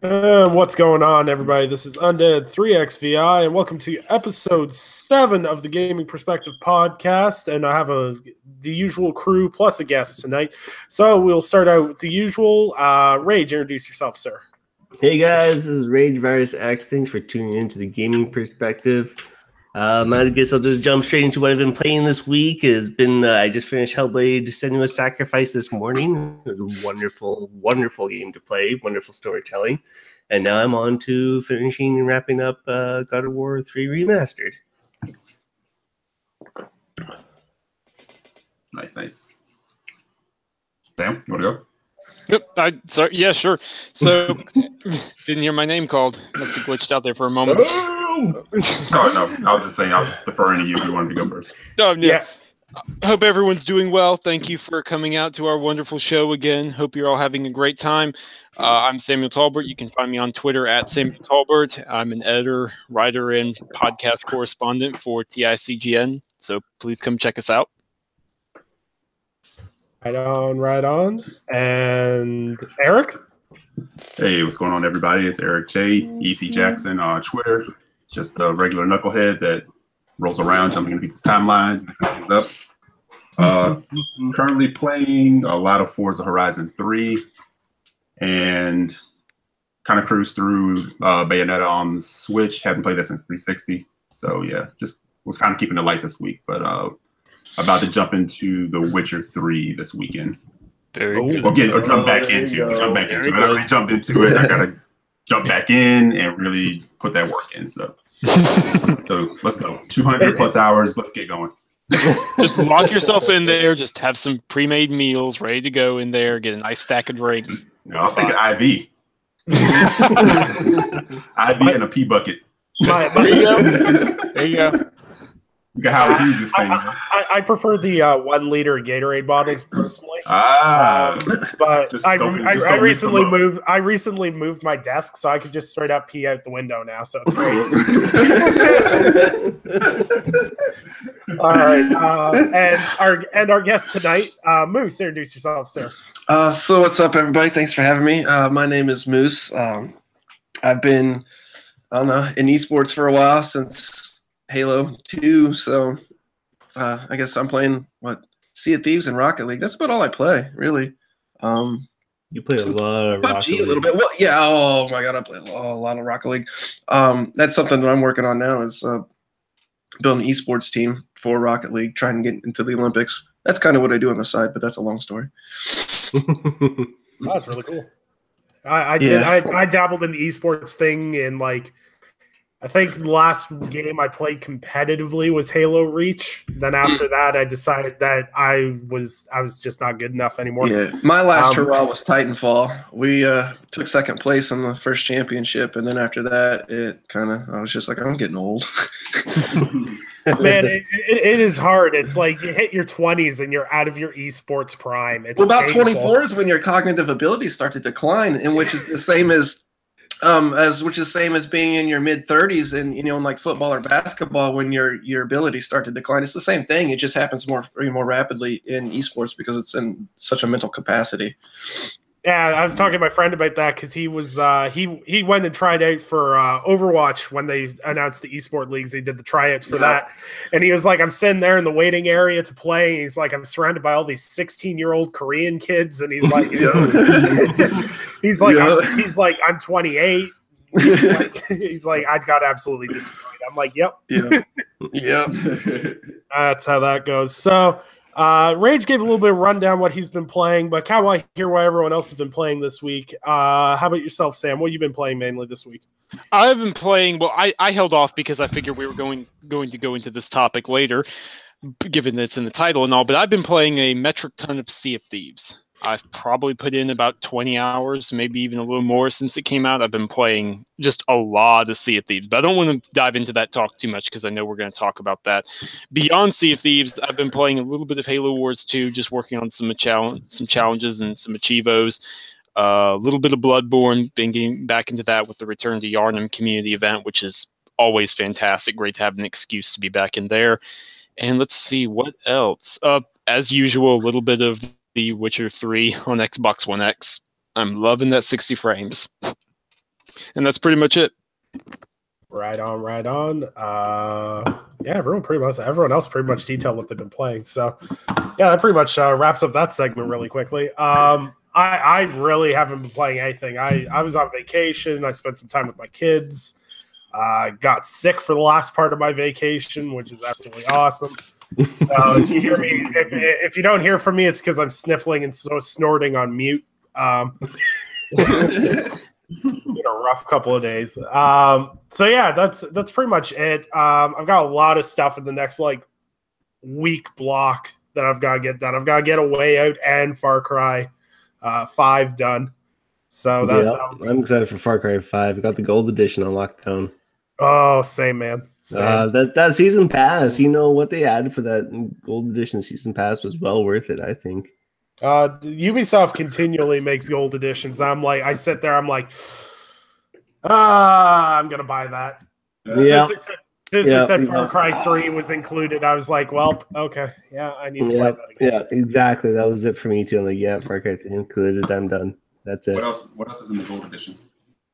What's going on, everybody? This is Undead 3XVI, and welcome to episode 7 of the Gaming Perspective podcast. And I have the usual crew plus a guest tonight. So we'll start out with the usual. Rage, introduce yourself, sir. Hey guys, this is Rage Virus X. Thanks for tuning into the Gaming Perspective. I guess I'll just jump straight into what I've been playing this week. I just finished Hellblade: Senua's Sacrifice this morning. It was a wonderful, wonderful game to play, wonderful storytelling. And now I'm on to finishing and wrapping up God of War 3 Remastered. Nice. Sam, you want to go? Yep. Sorry. Yeah, sure. So, didn't hear my name called. Must have glitched out there for a moment. No, I was just saying. I was just deferring to you if you wanted to go first. Yeah. Hope everyone's doing well. Thank you for coming out to our wonderful show again. Hope you're all having a great time. I'm Samuel Talbert. You can find me on Twitter at Samuel Talbert. I'm an editor, writer, and podcast correspondent for TICGN. So please come check us out. Right on. And Eric? Hey, what's going on, everybody? It's Eric J. EC Jackson on Twitter. Just a regular knucklehead that rolls around, jumping into people's timelines, mixing things up. Currently playing a lot of Forza Horizon 3 and kind of cruise through Bayonetta on the Switch. Haven't played that since 360. So, yeah, just was kind of keeping it light this week. But about to jump into The Witcher 3 this weekend. Or jump back into it. I don't really jump into it. I gotta jump back in and really put that work in. So let's go. 200 plus hours. Let's get going. Just lock yourself in there. Just have some pre-made meals ready to go in there. Get a nice stack of drinks. No, I'm thinking IV. IV and a pee bucket. There you go. Look at how we use this thing. I prefer the 1 liter Gatorade bottles personally. But I recently moved my desk, so I could just straight up pee out the window now. So it's great. All right, and our guest tonight, Moose. Introduce yourself, sir. So what's up, everybody? Thanks for having me. My name is Moose. I've been in esports for a while, since Halo 2, so I guess I'm playing Sea of Thieves and Rocket League. That's about all I play, really. You play a lot of Rocket League. A little bit. Well, yeah. Oh my God, I play a lot of Rocket League. That's something that I'm working on now, is building an esports team for Rocket League, trying to get into the Olympics. That's kind of what I do on the side, but that's a long story. That's really cool. I dabbled in the esports thing in I think the last game I played competitively was Halo Reach. Then after that, I decided that I was just not good enough anymore. Yeah, my last hurrah was Titanfall. We took second place in the first championship, and then after that, I was just like, I'm getting old. Man, it is hard. It's like you hit your 20s and you're out of your esports prime. It's about 24 is when your cognitive abilities start to decline, and which is the same as being in your mid 30s and in like football or basketball, when your abilities start to decline. It's the same thing. It just happens more rapidly in esports because it's in such a mental capacity. Yeah, I was talking to my friend about that because he was he went and tried out for Overwatch when they announced the esport leagues. He did the tryouts for that, and he was like, "I'm sitting there in the waiting area to play." And he's like, "I'm surrounded by all these 16-year-old Korean kids," and he's like, he's like, "I'm 28." He's like, "I got absolutely destroyed." I'm like, "Yep, yeah." That's how that goes. So. Rage gave a little bit of rundown what he's been playing, but kind of want to hear what everyone else has been playing this week. How about yourself, Sam? What have you been playing mainly this week? I've been playing. Well, I held off because I figured we were going to go into this topic later, given that it's in the title and all. But I've been playing a metric ton of Sea of Thieves. I've probably put in about 20 hours, maybe even a little more since it came out. I've been playing just a lot of Sea of Thieves, but I don't want to dive into that talk too much because I know we're going to talk about that. Beyond Sea of Thieves, I've been playing a little bit of Halo Wars 2, just working on some challenges and some achievos. A little bit of Bloodborne, been getting back into that with the Return to Yharnam community event, which is always fantastic. Great to have an excuse to be back in there. And let's see, what else? As usual, a little bit of The Witcher 3 on Xbox One X. I'm loving that 60 frames. And that's pretty much it. Right on. Yeah, everyone else pretty much detailed what they've been playing. So yeah, that pretty much wraps up that segment really quickly. I really haven't been playing anything. I was on vacation. I spent some time with my kids. Got sick for the last part of my vacation, which is absolutely awesome. So if you hear me, if you don't hear from me, it's because I'm sniffling and snorting on mute. Been a rough couple of days. So yeah, that's pretty much it. I've got a lot of stuff in the next like week block that I've got to get done. I've got to get A Way Out and Far Cry 5 done. So I'm excited for Far Cry 5. I got the gold edition on lockdown. Oh, same man. Same. That season pass, what they added for that gold edition season pass was well worth it, I think. Ubisoft continually makes gold editions. I sit there, I'm like, I'm gonna buy that. Yeah. They said Far Cry 3 was included. I was like, well, okay, yeah, I need to play that again. Yeah, exactly. That was it for me too. I'm like, yeah, Far Cry 3 included. I'm done. That's it. What else is in the gold edition?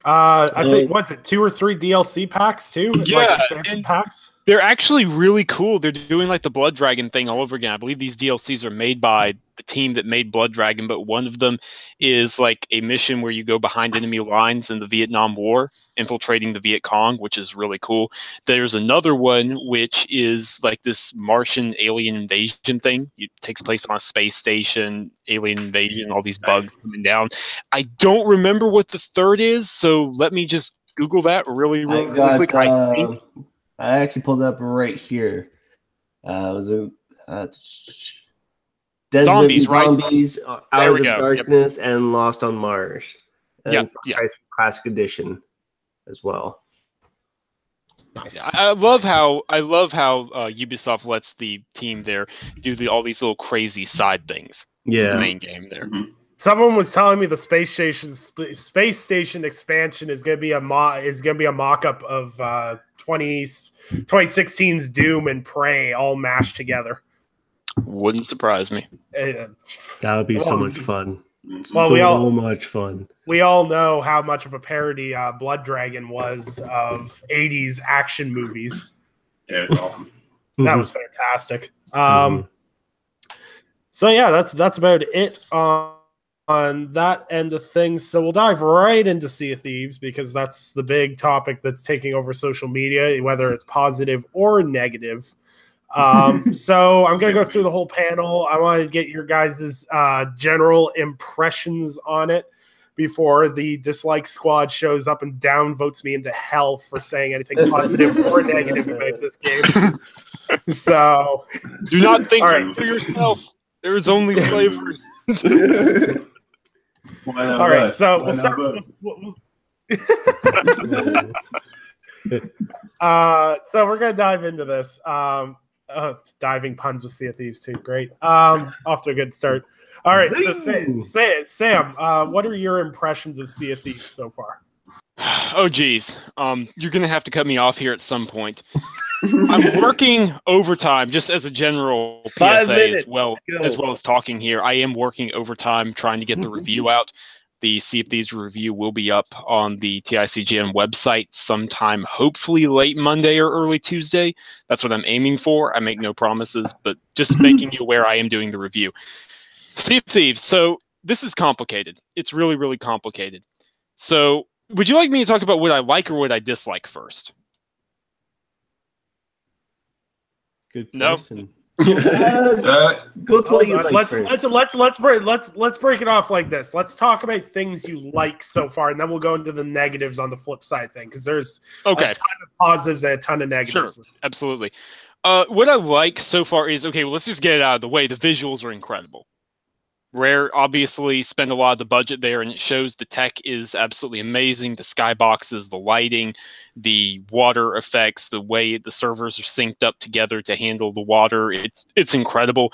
I think was it 2 or 3 DLC packs too? Yeah, like expansion packs. They're actually really cool. They're doing like the Blood Dragon thing all over again. I believe these DLCs are made by the team that made Blood Dragon, but one of them is like a mission where you go behind enemy lines in the Vietnam War, infiltrating the Viet Cong, which is really cool. There's another one which is like this Martian alien invasion thing. It takes place on a space station, alien invasion, all these bugs coming down. I don't remember what the third is, so let me just Google that really quick. I actually pulled it up right here. Was it Dead Zombies, right? Zombies, Hours of Darkness, and Lost on Mars. And Classic Edition as well. Nice. I love how Ubisoft lets the team there do all these little crazy side things. Yeah, the main game there. Mm-hmm. Someone was telling me the space station expansion is going to be a mock-up of 2016's Doom and Prey all mashed together. Wouldn't surprise me. That would be so much fun. Well, much fun. We all know how much of a parody Blood Dragon was of 80s action movies. Yeah, it's awesome. That was fantastic. So yeah, that's about it on that end of things. So we'll dive right into Sea of Thieves because that's the big topic that's taking over social media, whether it's positive or negative. So I'm going to go through the whole panel. I want to get your guys' general impressions on it before the dislike squad shows up and downvotes me into hell for saying anything positive or negative about this game. So do not think for yourself. There is only slavers. All right, so we'll start. So we're gonna dive into this. Diving puns with Sea of Thieves too. Great. Off to a good start. All right, so Sam, what are your impressions of Sea of Thieves so far? Oh geez, you're gonna have to cut me off here at some point. I'm working overtime, just as a general PSA, as well as talking here. I am working overtime trying to get the review out. The Sea of Thieves review will be up on the TICGN website sometime, hopefully late Monday or early Tuesday. That's what I'm aiming for. I make no promises, but just making you aware I am doing the review. Sea of Thieves. So this is complicated. It's really, really complicated. So would you like me to talk about what I like or what I dislike first? Good question. No. Go with what you like let's break it off like this. Let's talk about things you like so far, and then we'll go into the negatives on the flip side thing, because there's a ton of positives and a ton of negatives. Sure, absolutely. What I like so far is, okay, well, let's just get it out of the way. The visuals are incredible. Rare obviously spent a lot of the budget there, and it shows the tech is absolutely amazing. The skyboxes, the lighting, the water effects, the way the servers are synced up together to handle the water. It's incredible.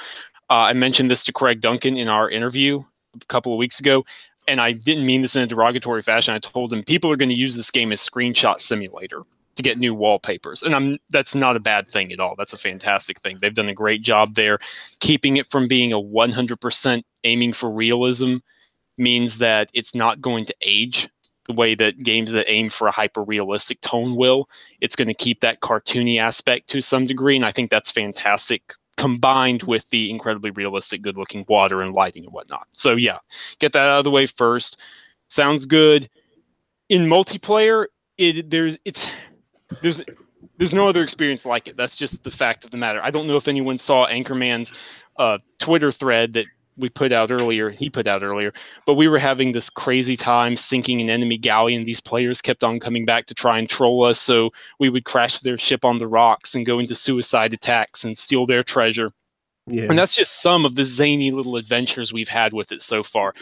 I mentioned this to Craig Duncan in our interview a couple of weeks ago, and I didn't mean this in a derogatory fashion. I told him people are going to use this game as screenshot simulator to get new wallpapers. And that's not a bad thing at all. That's a fantastic thing. They've done a great job there. Keeping it from being a 100% aiming for realism means that it's not going to age the way that games that aim for a hyper-realistic tone will. It's going to keep that cartoony aspect to some degree, and I think that's fantastic, combined with the incredibly realistic, good-looking water and lighting and whatnot. So yeah, get that out of the way first. Sounds good. In multiplayer, there's no other experience like it. That's just the fact of the matter. I don't know if anyone saw Anchorman's Twitter thread that he put out earlier, but we were having this crazy time sinking an enemy galleon. These players kept on coming back to try and troll us, so we would crash their ship on the rocks and go into suicide attacks and steal their treasure. Yeah. And that's just some of the zany little adventures we've had with it so far.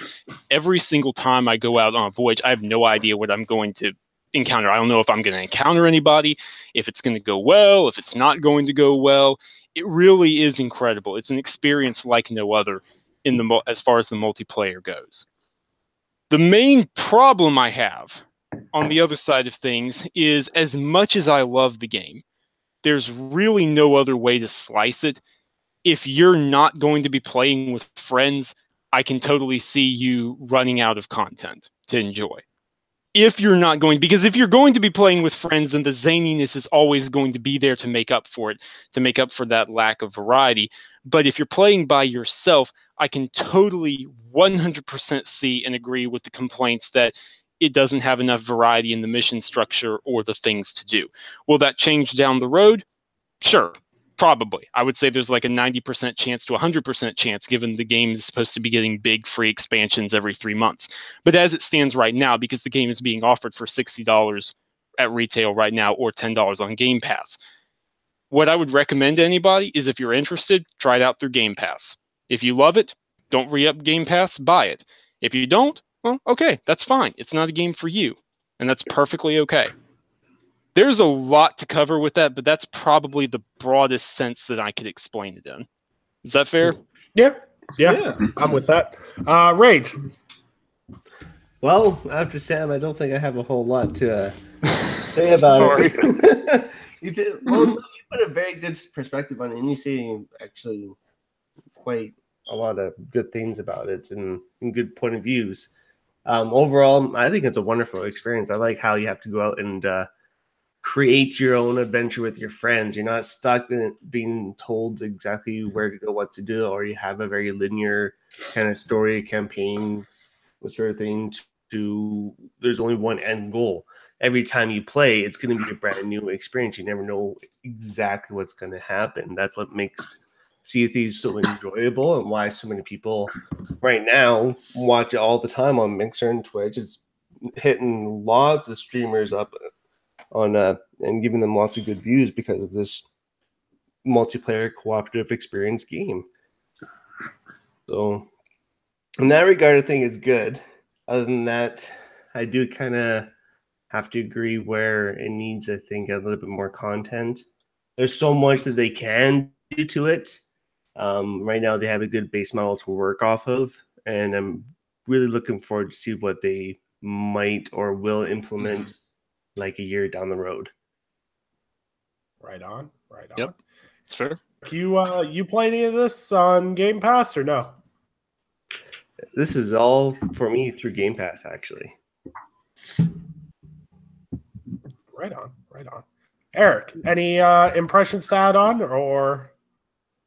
Every single time I go out on a voyage, I have no idea what I'm going to encounter. I don't know if I'm going to encounter anybody, if it's going to go well, if it's not going to go well. It really is incredible. It's an experience like no other as far as the multiplayer goes. The main problem I have on the other side of things is, as much as I love the game, there's really no other way to slice it. If you're not going to be playing with friends, I can totally see you running out of content to enjoy. If you're not going, because if you're going to be playing with friends, then the zaniness is always going to be there to make up for it, to make up for that lack of variety. But if you're playing by yourself, I can totally 100% see and agree with the complaints that it doesn't have enough variety in the mission structure or the things to do. Will that change down the road? Sure. Probably. I would say there's like a 90% chance to 100% chance, given the game is supposed to be getting big free expansions every 3 months. But as it stands right now, because the game is being offered for $60 at retail right now or $10 on Game Pass, what I would recommend to anybody is, if you're interested, try it out through Game Pass. If you love it, don't re-up Game Pass, buy it. If you don't, well, okay, that's fine. It's not a game for you, and that's perfectly okay. There's a lot to cover with that, but that's probably the broadest sense that I could explain it in. Is that fair? Yeah. I'm with that. Rage. Well, after Sam, I don't think I have a whole lot to say about it. You put a very good perspective on it, and you say actually quite a lot of good things about it and good point of views. Overall, I think it's a wonderful experience. I like how you have to go out and create your own adventure with your friends. You're not stuck in being told exactly where to go, what to do, or you have a very linear kind of story campaign sort of thing. There's only one end goal. Every time you play, it's going to be a brand new experience. You never know exactly what's going to happen. That's what makes Sea of Thieves so enjoyable, and why so many people right now watch it all the time on Mixer and Twitch. It's hitting lots of streamers up on and giving them lots of good views because of this multiplayer cooperative experience game. So in that regard, I think it's good. Other than that, I do kind of have to agree where it needs, I think, a little bit more content. There's so much that they can do to it. Right now, they have a good base model to work off of, and I'm really looking forward to see what they might or will implement like a year down the road. Right on. Yep, it's fair. You play any of this on Game Pass or no? This is all for me through Game Pass, actually. Right on. Eric, any impressions to add on, or?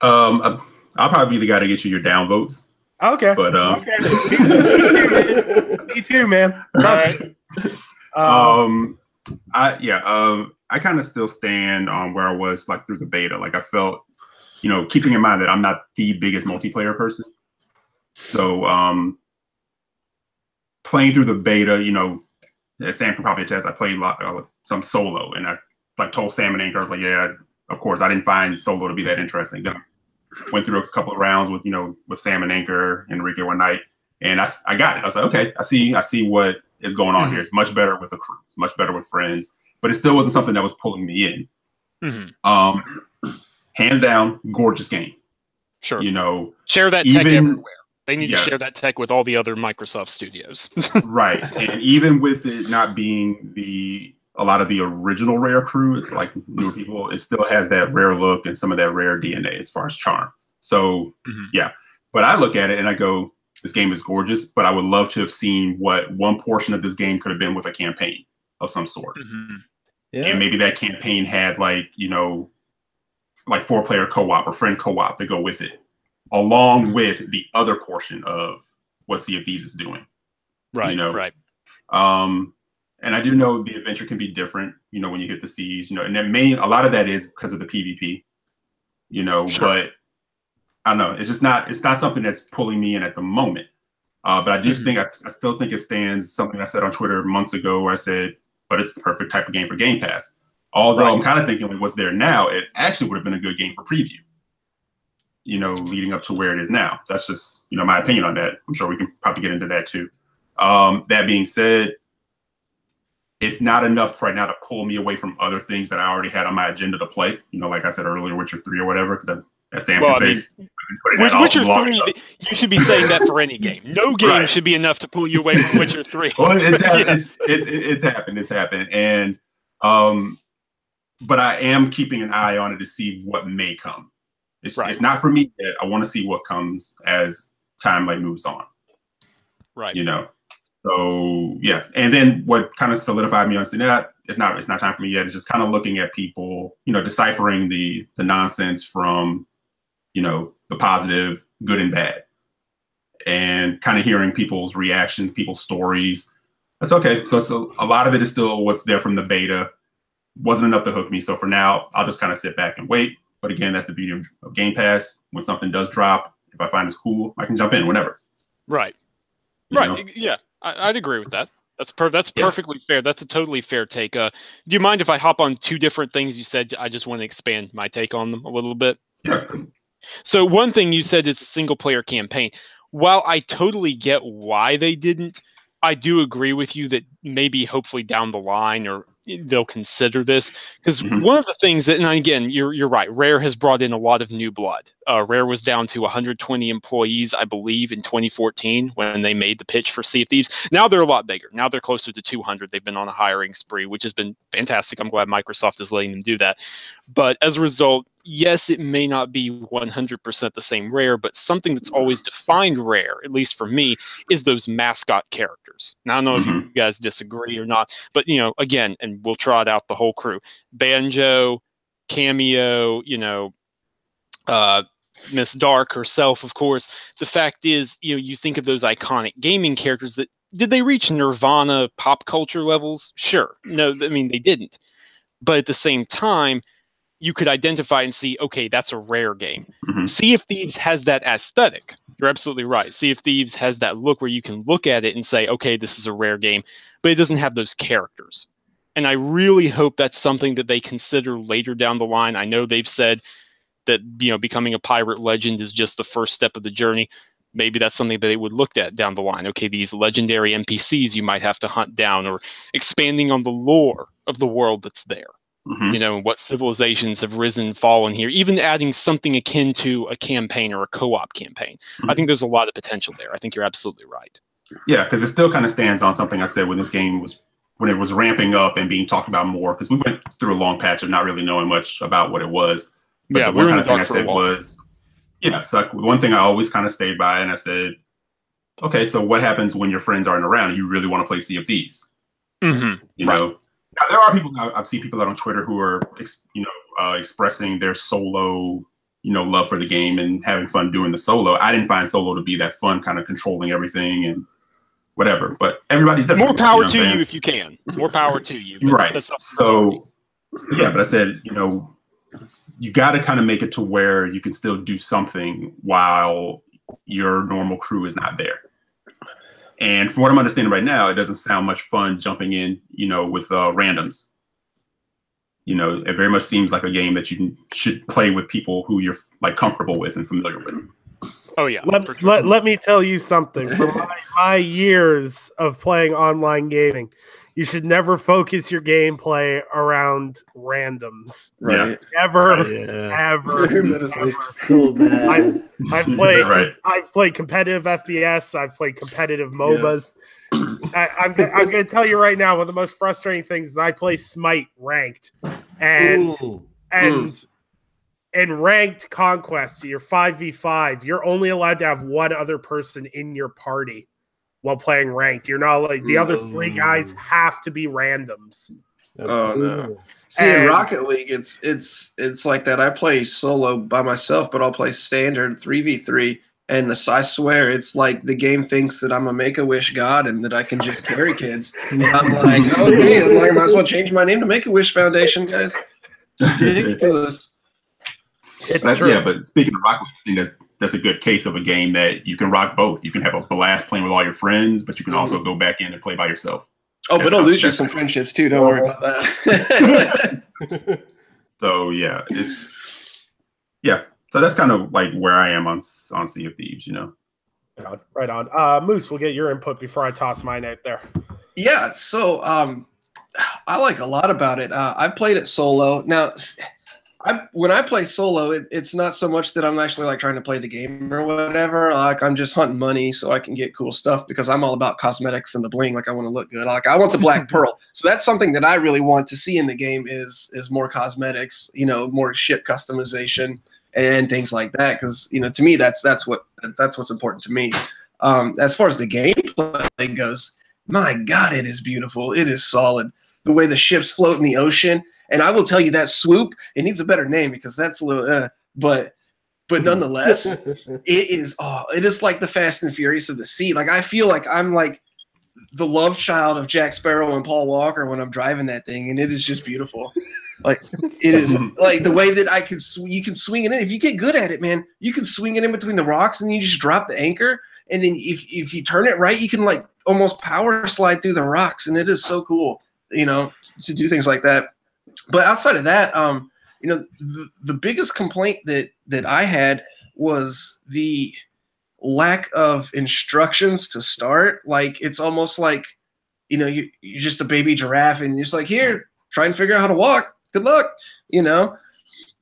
I'll probably be the guy to get you your downvotes. Okay. But okay. Me too, man. I kind of still stand on where I was like through the beta. Like I felt, keeping in mind that I'm not the biggest multiplayer person. So playing through the beta, as Sam can probably attest, I played some solo, and I like told Sam and Anchor, I was like, yeah, of course, I didn't find solo to be that interesting. Then I went through a couple of rounds with Sam and Anchor and Enrique one night, and I got it. I was like, okay, I see what is going on here. It's much better with a crew. It's much better with friends, but it still wasn't something that was pulling me in. Hands down, gorgeous game. Sure. Share that tech everywhere. They need to share that tech with all the other Microsoft studios. Right. And even with it not being a lot of the original Rare crew, it's like newer people, it still has that Rare look and some of that Rare DNA as far as charm. So, yeah. But I look at it and I go, This game is gorgeous, but I would love to have seen what one portion of this game could have been with a campaign of some sort. Mm-hmm. Yeah. And maybe that campaign had like 4-player co-op or friend co-op to go with it, along with the other portion of what Sea of Thieves is doing. Right. Right. And I do know the adventure can be different, when you hit the seas, and a lot of that is because of the PvP, Sure. but I don't know. It's not something that's pulling me in at the moment. But I do think, I still think it stands, something I said on Twitter months ago where I said, but it's the perfect type of game for Game Pass. Although I'm kind of thinking like what's there now, it actually would have been a good game for preview, leading up to where it is now. That's just, my opinion on that. I'm sure we can probably get into that too. That being said, it's not enough right now to pull me away from other things that I already had on my agenda to play. Like I said earlier, Witcher 3 or whatever, because as Sam can say, with Witcher 3, you should be saying that for any game. No game should be enough to pull you away from Witcher 3. Well, it's happened. It's happened. And, but I am keeping an eye on it to see what may come. It's not for me yet. I want to see what comes as time moves on. Right. So yeah. And then what kind of solidified me on saying that it's not time for me yet. It's just kind of looking at people, deciphering the nonsense from, the positive, good and bad, and kind of hearing people's reactions, people's stories. That's okay. So a lot of it is still what's there from the beta. Wasn't enough to hook me. So for now, I'll just kind of sit back and wait. But again, that's the beauty of Game Pass. When something does drop, if I find it's cool, I can jump in whenever. Right. Yeah, I'd agree with that. That's perfectly fair. That's a totally fair take. Do you mind if I hop on two different things you said? I just want to expand my take on them a little bit. Yeah. So one thing you said is a single-player campaign. While I totally get why they didn't, I do agree with you that maybe hopefully down the line or they'll consider this, because one of the things that, and again, you're right, Rare has brought in a lot of new blood. Rare was down to 120 employees, I believe, in 2014 when they made the pitch for Sea of Thieves. Now they're a lot bigger. Now they're closer to 200. They've been on a hiring spree, which has been fantastic. I'm glad Microsoft is letting them do that. But as a result, yes, it may not be 100% the same Rare, but something that's always defined Rare, at least for me, is those mascot characters. Now, I don't know if you guys disagree or not, but, again, and we'll trot out the whole crew. Banjo, Cameo, Miss Dark herself, of course. The fact is, you think of those iconic gaming characters that, did they reach Nirvana pop culture levels? Sure. No, I mean, they didn't. But at the same time, you could identify and see, okay, that's a Rare game. Sea of Thieves has that aesthetic. You're absolutely right. Sea of Thieves has that look where you can look at it and say, okay, this is a Rare game, but it doesn't have those characters. And I really hope that's something that they consider later down the line. I know they've said that, becoming a pirate legend is just the first step of the journey. Maybe that's something that they would look at down the line. Okay, these legendary NPCs you might have to hunt down, or expanding on the lore of the world that's there. What civilizations have risen and fallen here, even adding something akin to a campaign or a co-op campaign. I think there's a lot of potential there. I think you're absolutely right. Yeah, because it still kind of stands on something I said when this game when it was ramping up and being talked about more, because we went through a long patch of not really knowing much about what it was. But the one kind of thing I said was, so one thing I always kind of stayed by, and I said, okay, so what happens when your friends aren't around and you really want to play Sea of Thieves? You know? Now, there are people, I've seen people out on Twitter who are, expressing their solo, love for the game and having fun doing the solo. I didn't find solo to be that fun, kind of controlling everything and whatever. But everybody's different. More power to you if you can. More power to you. Right. So, but I said, you got to kind of make it to where you can still do something while your normal crew is not there. And from what I'm understanding right now, it doesn't sound much fun jumping in, with randoms. It very much seems like a game that you should play with people who you're comfortable with and familiar with. Oh yeah. Let me tell you something. From my years of playing online gaming, you should never focus your gameplay around randoms. Right. Ever. That is so bad. I've played competitive FPS. I've played competitive MOBAs. Yes. I'm going to tell you right now, one of the most frustrating things is I play Smite ranked, and in ranked conquest, you're 5v5. You're only allowed to have one other person in your party while playing ranked. You're not like the other 3 guys have to be randoms. No. See, in Rocket League, it's like that. I play solo by myself, but I'll play standard 3v3. And I swear, it's like the game thinks that I'm a Make-A-Wish god and that I can just carry kids. And I'm like, okay, I might as well change my name to Make-A-Wish Foundation, guys. It's ridiculous. It's true. Yeah, but speaking of Rocket League, I think that's a good case of a game that you can rock both. You can have a blast playing with all your friends, but you can also go back in and play by yourself. Oh, but it'll lose you some friendships too. Don't worry about that. So yeah, so that's kind of like where I am on Sea of Thieves, you know. Right on. Moose, we'll get your input before I toss mine out there. Yeah, so I like a lot about it. I've played it solo. Now, when I play solo, it's not so much that I'm actually like trying to play the game or whatever. Like I'm just hunting money so I can get cool stuff because I'm all about cosmetics and the bling. Like I want to look good. Like I want the black pearl. So that's something that I really want to see in the game is more cosmetics. You know, more ship customization and things like that. Because you know, to me, that's what's important to me. As far as the gameplay goes, my God, it is beautiful. It is solid. The way the ships float in the ocean. And I will tell you that swoop, it needs a better name because that's a little, but nonetheless, it is like the Fast and Furious of the sea. Like I feel like I'm like the love child of Jack Sparrow and Paul Walker when I'm driving that thing, and it is just beautiful. Like it is like the way that you can swing it in. If you get good at it, man, you can swing it in between the rocks, and you just drop the anchor, and then if you turn it right, you can like almost power slide through the rocks, and it is so cool, you know, to do things like that. But outside of that, you know, the biggest complaint that I had was the lack of instructions to start. Like it's almost like, you know, you're just a baby giraffe and you're just like, here, try and figure out how to walk. Good luck, you know.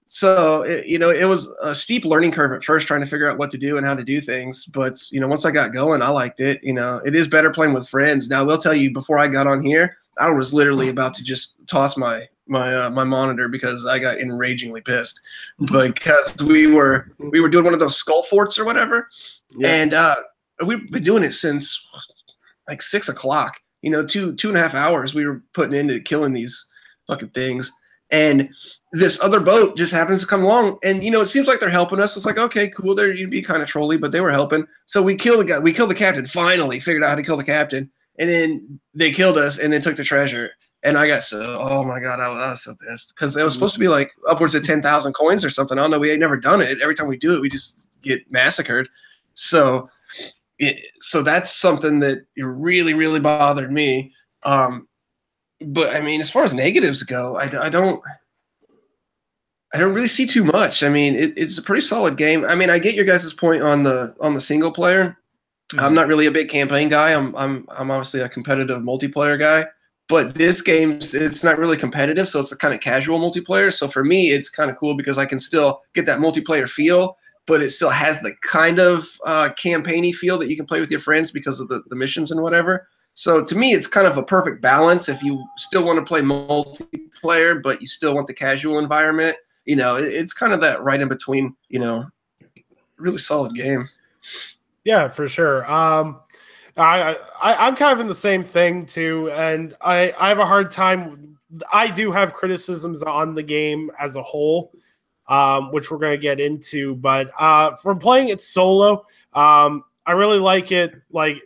So, you know, it was a steep learning curve at first trying to figure out what to do and how to do things. But, you know, once I got going, I liked it. You know, it is better playing with friends. Now, I will tell you, before I got on here, I was literally about to just toss my monitor because I got enragingly pissed because we were doing one of those skull forts or whatever. Yeah. And we've been doing it since like 6 o'clock, you know, 2.5 hours we were putting into killing these fucking things. And this other boat just happens to come along, and you know it seems like they're helping us. It's like, okay, cool. You'd be kind of trolly, but they were helping. So we killed the guy. We killed the captain. Finally, figured out how to kill the captain, and then they killed us, and then took the treasure. And I got oh my God, I was so pissed because it was supposed to be like upwards of 10,000 coins or something. I don't know. We ain't never done it. Every time we do it, we just get massacred. So that's something that really, really bothered me. But I mean, as far as negatives go, I don't really see too much. I mean, it's a pretty solid game. I mean, I get your guys' point on the single player. Mm-hmm. I'm not really a big campaign guy. I'm obviously a competitive multiplayer guy. But this game, it's not really competitive, so it's a kind of casual multiplayer. So for me, it's kind of cool because I can still get that multiplayer feel, but it still has the kind of campaign-y feel that you can play with your friends because of the missions and whatever. So to me, it's kind of a perfect balance if you still want to play multiplayer, but you still want the casual environment. You know, it's kind of that right in between, you know, really solid game. Yeah, for sure. I'm kind of in the same thing too, and I have a hard time. I do have criticisms on the game as a whole, which we're going to get into. But from playing it solo, I really like it. Like,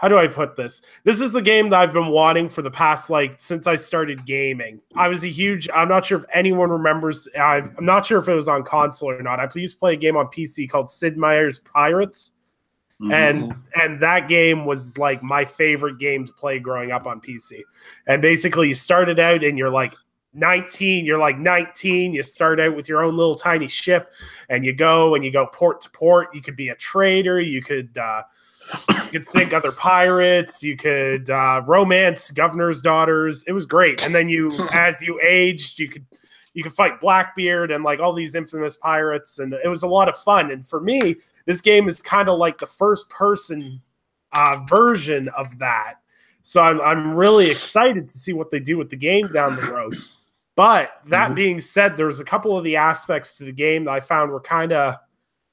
how do I put this? This is the game that I've been wanting for the past, like, since I started gaming. I'm not sure if anyone remembers. I'm not sure if it was on console or not. I used to play a game on PC called Sid Meier's Pirates. Mm-hmm. And that game was like my favorite game to play growing up on PC. And basically you started out and you're like 19, you start out with your own little tiny ship and you go port to port. You could be a trader, you could think other pirates, you could romance governor's daughters. It was great. And then as you aged, you could fight Blackbeard and like all these infamous pirates, and it was a lot of fun. And for me, this game is kind of like the first person version of that. So I'm really excited to see what they do with the game down the road. But that being said, there's a couple of the aspects to the game that I found were kind of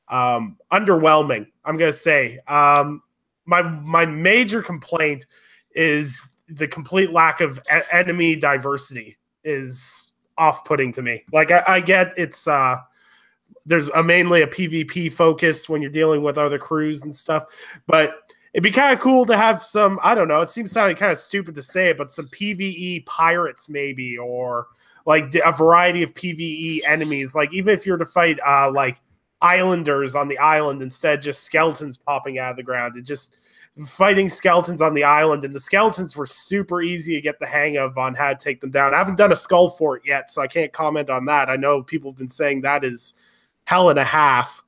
underwhelming. I'm gonna say my major complaint is the complete lack of enemy diversity is off-putting to me. Like I get it's there's mainly a PvP focus when you're dealing with other crews and stuff, but it'd be kind of cool to have some, I don't know, it seems kind of stupid to say it, but some PvE pirates maybe, or like a variety of PvE enemies. Like even if you're to fight like islanders on the island instead, just skeletons popping out of the ground. It just fighting skeletons on the island, and the skeletons were super easy to get the hang of on how to take them down. I haven't done a skull fort yet, so I can't comment on that. I know people have been saying that is hell and a half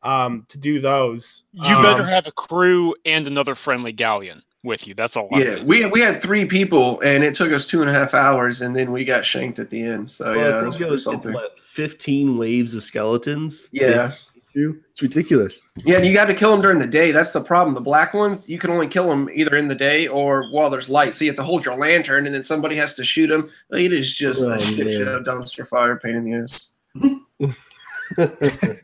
to do those. You better have a crew and another friendly galleon with you. That's all. Yeah, we had 3 people, and it took us 2.5 hours, and then we got shanked at the end. So well, I think it was what, 15 waves of skeletons. Yeah. It's ridiculous. Yeah, and you got to kill them during the day. That's the problem. The black ones, you can only kill them either in the day or while there's light. So you have to hold your lantern, and then somebody has to shoot them. It is just a shit show, dumpster fire, pain in the ass.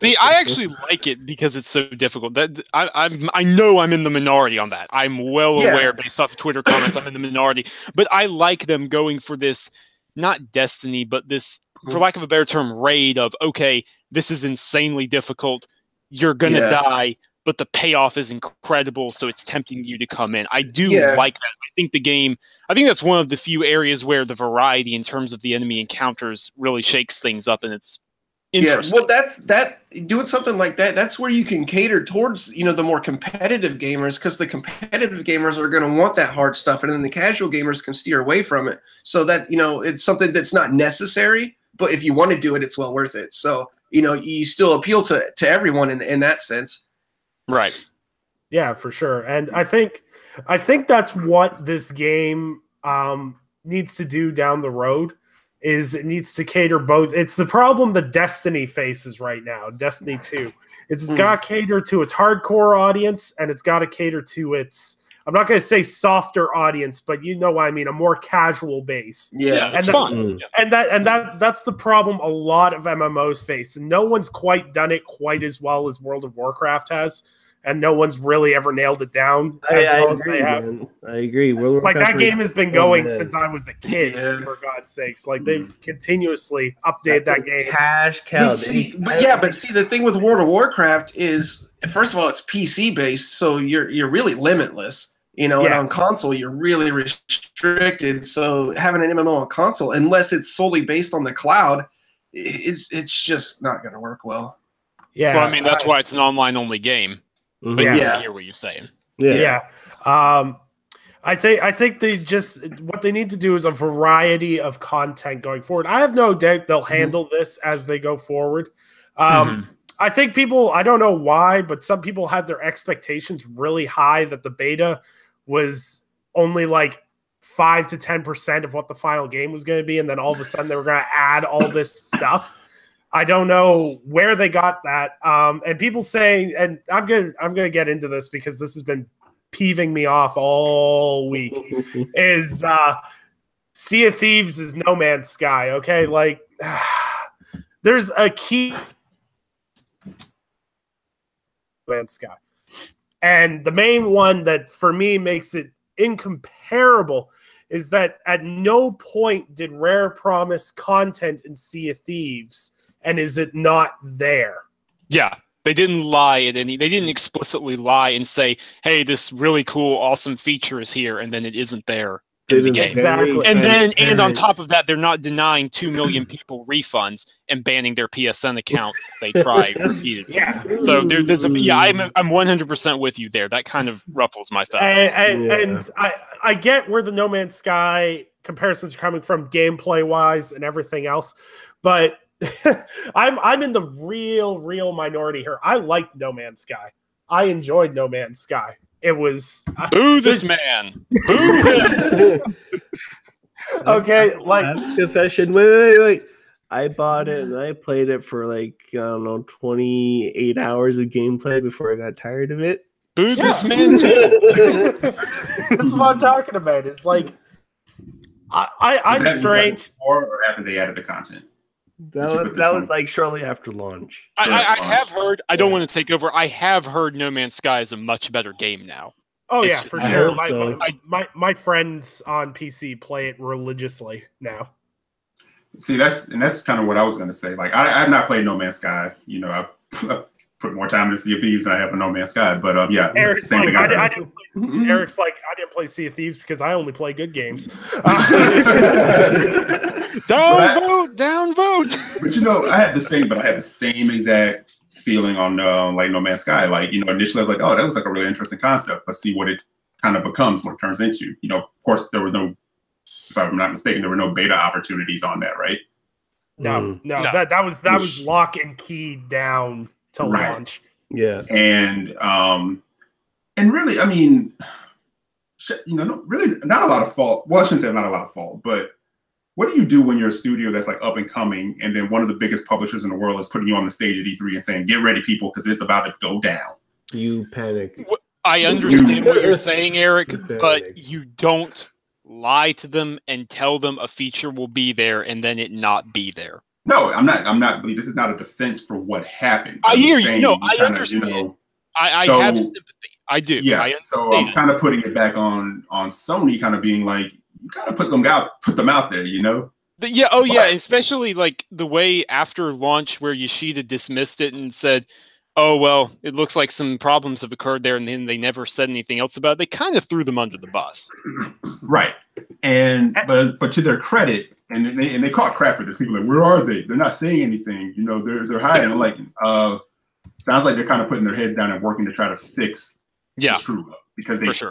See, I actually like it because it's so difficult. That I know I'm in the minority on that. I'm well aware, based off Twitter comments, I'm in the minority. But I like them going for this, not destiny, but this, for lack of a better term, raid of, okay, this is insanely difficult. You're going to die, but the payoff is incredible, so it's tempting you to come in. I do like that. I think the game, I think that's one of the few areas where the variety in terms of the enemy encounters really shakes things up, and it's interesting. Yeah, well, doing something like that, that's where you can cater towards, the more competitive gamers, because the competitive gamers are going to want that hard stuff, and then the casual gamers can steer away from it. So that, it's something that's not necessary, but if you want to do it, it's well worth it. So, you still appeal to everyone in that sense. Right. Yeah, for sure. And I think that's what this game needs to do down the road, is it needs to cater both. It's the problem that Destiny faces right now, Destiny 2. It's got to cater to its hardcore audience, and it's got to cater to its, I'm not going to say softer audience, but you know what I mean, a more casual base. Yeah, it's fun. And that's the problem a lot of MMOs face. And no one's quite done it quite as well as World of Warcraft has. And no one's really ever nailed it down as well as they have. Man. I agree. Like that game has been going since I was a kid, for God's sakes. Like they've continuously updated that game. Cash cow. But see, the thing with World of Warcraft is, first of all, it's PC based, so you're really limitless. And on console, you're really restricted. So having an MMO on console, unless it's solely based on the cloud, it's just not going to work well. Yeah. Well, I mean, that's why it's an online only game. But I hear what you're saying. Yeah. I think they just, what they need to do is a variety of content going forward. I have no doubt they'll handle this as they go forward. I think people, I don't know why, but some people had their expectations really high that the beta was only like 5 to 10% of what the final game was going to be, and then all of a sudden they were going to add all this stuff. I don't know where they got that. And people saying, and I'm gonna get into this because this has been peeving me off all week, is Sea of Thieves is No Man's Sky. Okay, like there's a key No Man's Sky, and the main one that for me makes it incomparable is that at no point did Rare promise content in Sea of Thieves. And is it not there? Yeah, they didn't lie at any. They didn't explicitly lie and say, "Hey, this really cool, awesome feature is here," and then it isn't there in the game. Exactly. And on top of that, they're not denying 2 million people refunds and banning their PSN account if they try repeatedly. So there's I'm 100% with you there. That kind of ruffles my feathers. And I get where the No Man's Sky comparisons are coming from, gameplay wise and everything else, but I'm in the real minority here. I liked No Man's Sky. I enjoyed No Man's Sky. It was boo this man. Boo him. Okay, like confession. Wait. I bought it and I played it for like 28 hours of gameplay before I got tired of it. Boo this man too. That's what I'm talking about. It's like I'm strange. Before or after they added the content? That was like shortly after launch. I have heard. I don't want to take over. I have heard No Man's Sky is a much better game now. Oh It's yeah, just- for I sure. hope so. My friends on PC play it religiously now. See, that's kind of what I was going to say. Like, I've not played No Man's Sky. You know, I've put more time into Sea of Thieves than I have in No Man's Sky. But yeah, it's the Eric's same thing. Eric's like, I didn't play Sea of Thieves because I only play good games. Down vote. But you know, I had the same exact feeling on like No Man's Sky. Like, you know, initially I was like, oh, that looks like a really interesting concept. Let's see what it kind of becomes, what it turns into. You know, of course, there were no, if I'm not mistaken, there were no beta opportunities on that, right? No. That was lock and key down to launch. Yeah. And really, I mean, you know, really not a lot of fault. Well, I shouldn't say not a lot of fault, but what do you do when you're a studio that's like up and coming, and then one of the biggest publishers in the world is putting you on the stage at E3 and saying, "Get ready, people, because it's about to go down." You panic. I understand what you're saying, Eric, but you don't lie to them and tell them a feature will be there and then it not be there. No, I'm not. This is not a defense for what happened. I hear you. Saying, No, I kinda, understand. You know, I so, have sympathy. I do. Yeah. So I'm kind of putting it back on Sony, kind of being like, you kind of put them out there, you know. Yeah. Oh, yeah. Especially like the way after launch where Yoshida dismissed it and said, "Oh well, it looks like some problems have occurred there," and then they never said anything else about it. They kind of threw them under the bus. Right. And but to their credit, and they caught crap for this. People are like, where are they? They're not saying anything. You know, they're hiding. I'm like, sounds like they're kind of putting their heads down and working to try to fix the screw up, because they care.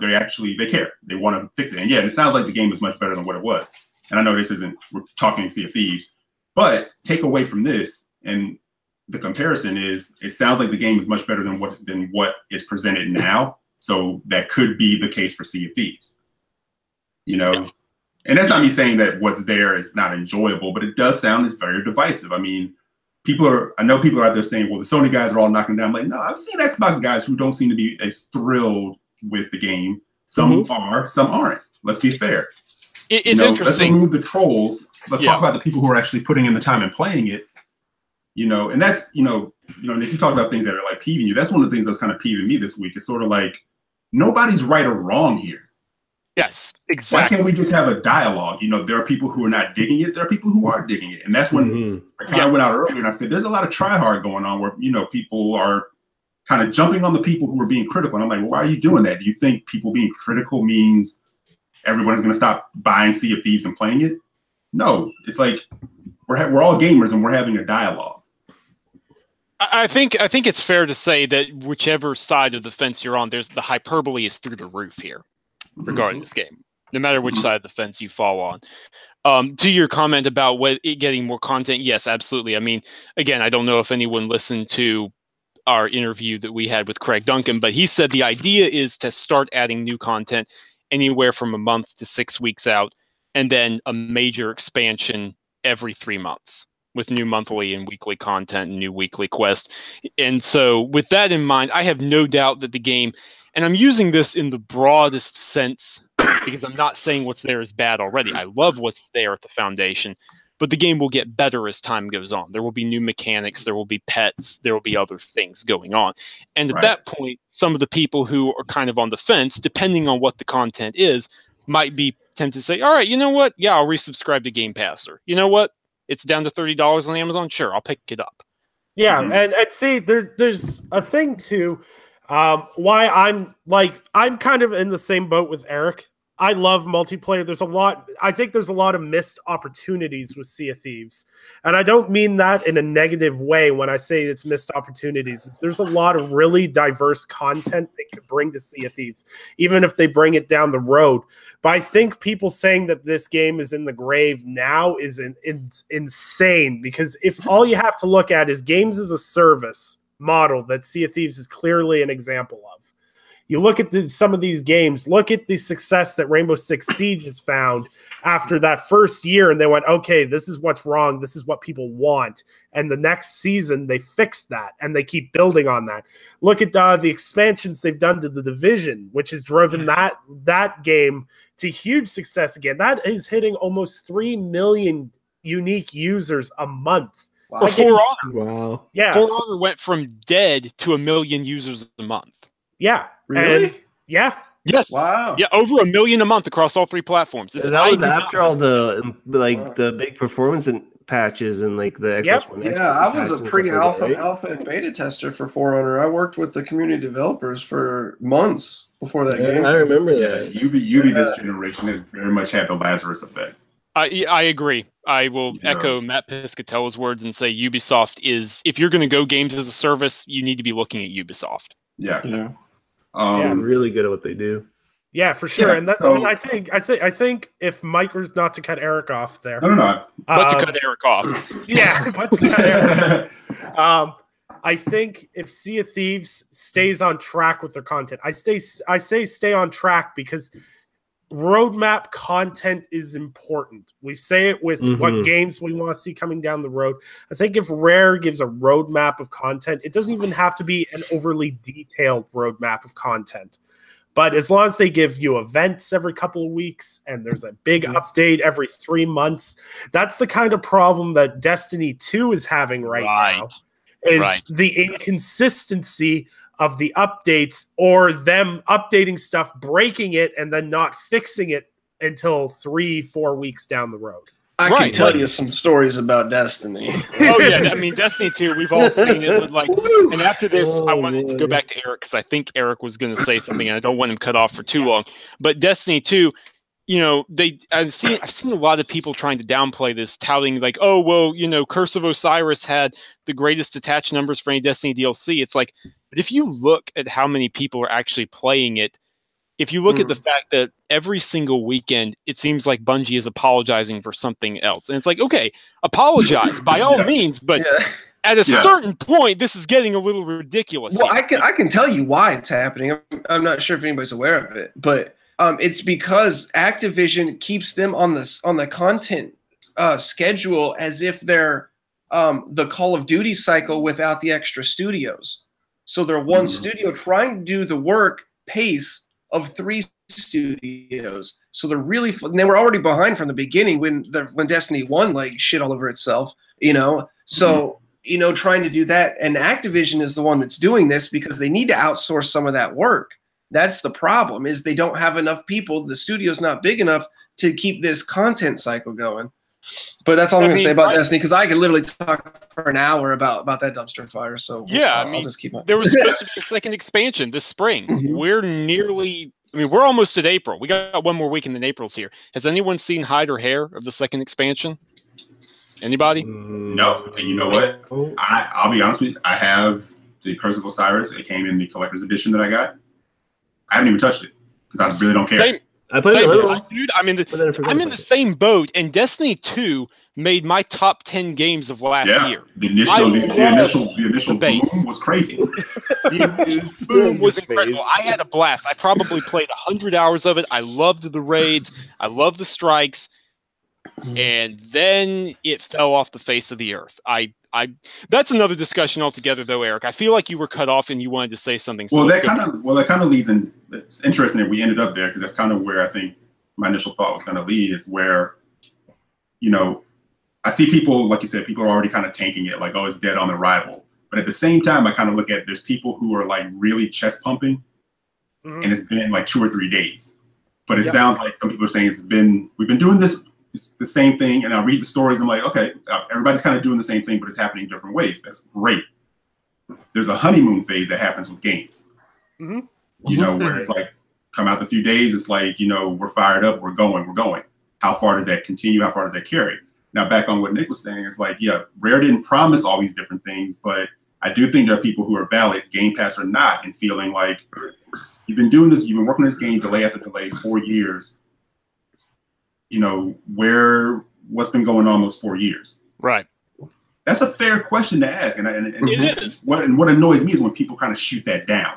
They want to fix it. And yeah, it sounds like the game is much better than what it was. And I know we're talking Sea of Thieves, but take away from this, and the comparison is, it sounds like the game is much better than what is presented now. So that could be the case for Sea of Thieves. You know? Yeah. And that's not me saying that what's there is not enjoyable, but it does sound as very divisive. I mean, I know people are out there saying, well, the Sony guys are all knocking down. I'm like, no, I've seen Xbox guys who don't seem to be as thrilled with the game. Some are, some aren't. Let's be fair. It's interesting. Let's remove the trolls. Let's talk about the people who are actually putting in the time and playing it. You know, and that's, Nick, you talk about things that are like peeving you. That's one of the things that's kind of peeving me this week. It's sort of like, nobody's right or wrong here. Yes, exactly. Why can't we just have a dialogue? You know, there are people who are not digging it. There are people who are digging it. And that's when I kind of went out earlier and I said, there's a lot of try hard going on where, people are kind of jumping on the people who are being critical. And I'm like, well, why are you doing that? Do you think people being critical means everyone's going to stop buying Sea of Thieves and playing it? No, it's like we're all gamers and we're having a dialogue. I think it's fair to say that whichever side of the fence you're on, the hyperbole is through the roof here regarding this game, no matter which side of the fence you fall on. To your comment about it getting more content, yes, absolutely. I mean, again, I don't know if anyone listened to our interview that we had with Craig Duncan, but he said the idea is to start adding new content anywhere from a month to 6 weeks out, and then a major expansion every 3 months with new monthly and weekly content and new weekly quests. And so with that in mind, I have no doubt that the game, and I'm using this in the broadest sense because I'm not saying what's there is bad already. I love what's there at the foundation, but the game will get better as time goes on. There will be new mechanics, there will be pets, there will be other things going on. And at that point, some of the people who are kind of on the fence, depending on what the content is, might be tempted to say, all right, you know what? Yeah, I'll resubscribe to Game Pass. Or, you know what? It's down to $30 on Amazon. Sure, I'll pick it up. Yeah, and see, there's a thing too. Why I'm kind of in the same boat with Eric. I love multiplayer. I think there's a lot of missed opportunities with Sea of Thieves. And I don't mean that in a negative way when I say it's missed opportunities. There's a lot of really diverse content they could bring to Sea of Thieves, even if they bring it down the road. But I think people saying that this game is in the grave now is insane, because if all you have to look at is games as a service model that Sea of Thieves is clearly an example of. You look at some of these games, look at the success that Rainbow Six Siege has found after that first year, and they went, okay, this is what's wrong. This is what people want. And the next season, they fixed that, and they keep building on that. Look at the expansions they've done to the Division, which has driven that game to huge success again. That is hitting almost 3 million unique users a month. Wow. Wow. Yeah. For Honor went from dead to 1 million users a month. Yeah. Really? And yeah. Yes. Wow. Yeah, over 1 million a month across all 3 platforms. That was after all the the big performance and patches and like the Xbox One X. Yeah, I was a patches and pre-alpha stuff like that, right? alpha and beta tester for For Honor. I worked with the community developers for months before that game. I remember Yeah, that. Ubi this generation has very much had the Lazarus effect. I agree. I will echo Matt Piscatello's words and say Ubisoft is, if you're going to go games as a service, you need to be looking at Ubisoft. Yeah. Yeah. They're really good at what they do. Yeah, for sure. Yeah, And so- I think if Mike was not to cut Eric off there. No. But to cut Eric off. Yeah, but to cut Eric off. I think if Sea of Thieves stays on track with their content, I say stay on track because roadmap content is important. We say it with what games we want to see coming down the road. I think if Rare gives a roadmap of content, it doesn't even have to be an overly detailed roadmap of content. But as long as they give you events every couple of weeks and there's a big update every 3 months, that's the kind of problem that Destiny 2 is having right now. Is the inconsistency of the updates or them updating stuff, breaking it, and then not fixing it until 3-4 weeks down the road. I can tell you some stories about Destiny. Oh yeah, I mean Destiny 2, we've all seen it. Like, and after this, I wanted to go back to Eric because I think Eric was going to say something, and I don't want him cut off for too long. But Destiny 2, you know, I've seen a lot of people trying to downplay this, touting like, oh well, you know, Curse of Osiris had the greatest attached numbers for any Destiny DLC. It's like, but if you look at how many people are actually playing it, if you look at the fact that every single weekend, it seems like Bungie is apologizing for something else. And it's like, okay, apologize by all means, but at a certain point, this is getting a little ridiculous. Well, I can tell you why it's happening. I'm not sure if anybody's aware of it, but it's because Activision keeps them on the content schedule as if they're the Call of Duty cycle without the extra studios. So they're one studio trying to do the work pace of 3 studios. So they're really they were already behind from the beginning when Destiny 1 like shit all over itself, you know. So you know, trying to do that, and Activision is the one that's doing this because they need to outsource some of that work. That's the problem, is they don't have enough people. The studio's not big enough to keep this content cycle going. But that's all I'm going to say about Destiny, because I could literally talk for an hour about that dumpster fire. So yeah, I'll just keep on. There was supposed to be a second expansion this spring. We're almost at April. We got 1 more week and then April's here. Has anyone seen hide or hair of the second expansion? Anybody? No. And you know what? I'll be honest with you. I have the Curse of Osiris. It came in the collector's edition that I got. I haven't even touched it because I really don't care. Same. I played a little. Dude, I'm in the same boat, and Destiny 2 made my top 10 games of last year. The initial boom was crazy. The boom was incredible. I had a blast. I probably played 100 hours of it. I loved the raids. I loved the strikes. And then it fell off the face of the earth. That's another discussion altogether, though, Eric. I feel like you were cut off and you wanted to say something. So that kind of leads in. It's interesting that we ended up there because that's kind of where I think my initial thought was going to lead. Is where, you know, I see people, like you said, people are already kind of tanking it, like, oh, it's dead on arrival. But at the same time, I kind of look at there's people who are like really chest pumping, and it's been like 2 or 3 days. But it sounds like some people are saying we've been doing this. It's the same thing, and I read the stories. I'm like, okay, everybody's kind of doing the same thing, but it's happening different ways. That's great. There's a honeymoon phase that happens with games. You know, where it's like, come out a few days, it's like, you know, we're fired up, we're going. How far does that continue? How far does that carry? Now, back on what Nick was saying, it's like, yeah, Rare didn't promise all these different things, but I do think there are people who are valid, Game Pass or not, and feeling like you've been doing this, you've been working on this game delay after delay 4 years. You know, what's been going on those 4 years? Right. That's a fair question to ask. And what annoys me is when people kind of shoot that down.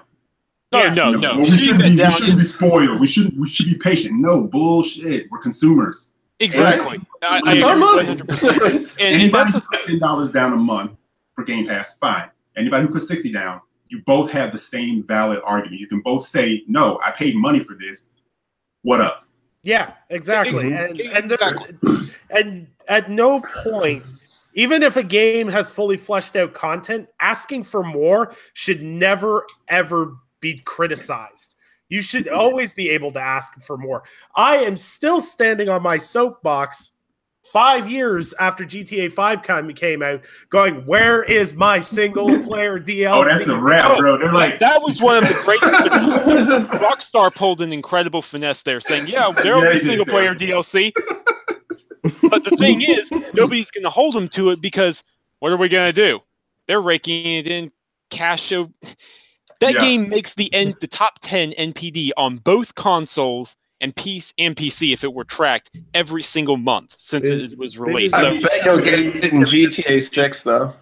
Yeah. No. Well, we shouldn't be spoiled. We should be patient. No bullshit. We're consumers. Exactly. Right? I It's our agree money. 100%. Anybody who puts $10 down a month for Game Pass, fine. Anybody who puts 60 down, you both have the same valid argument. You can both say, no, I paid money for this. What up? Yeah, exactly. And at no point, even if a game has fully fleshed out content, asking for more should never ever be criticized. You should always be able to ask for more. I am still standing on my soapbox 5 years after GTA 5 came out, going, where is my single player DLC? Oh, that's a wrap, bro. They're like, that was one of the great. Rockstar pulled an incredible finesse there, saying, "Yeah, there'll be single player DLC." But the thing is, nobody's going to hold them to it because what are we going to do? They're raking it in cash. That game makes the top 10 NPD on both consoles and PC if it were tracked every single month since it was released. I bet you'll get it in GTA 6 though.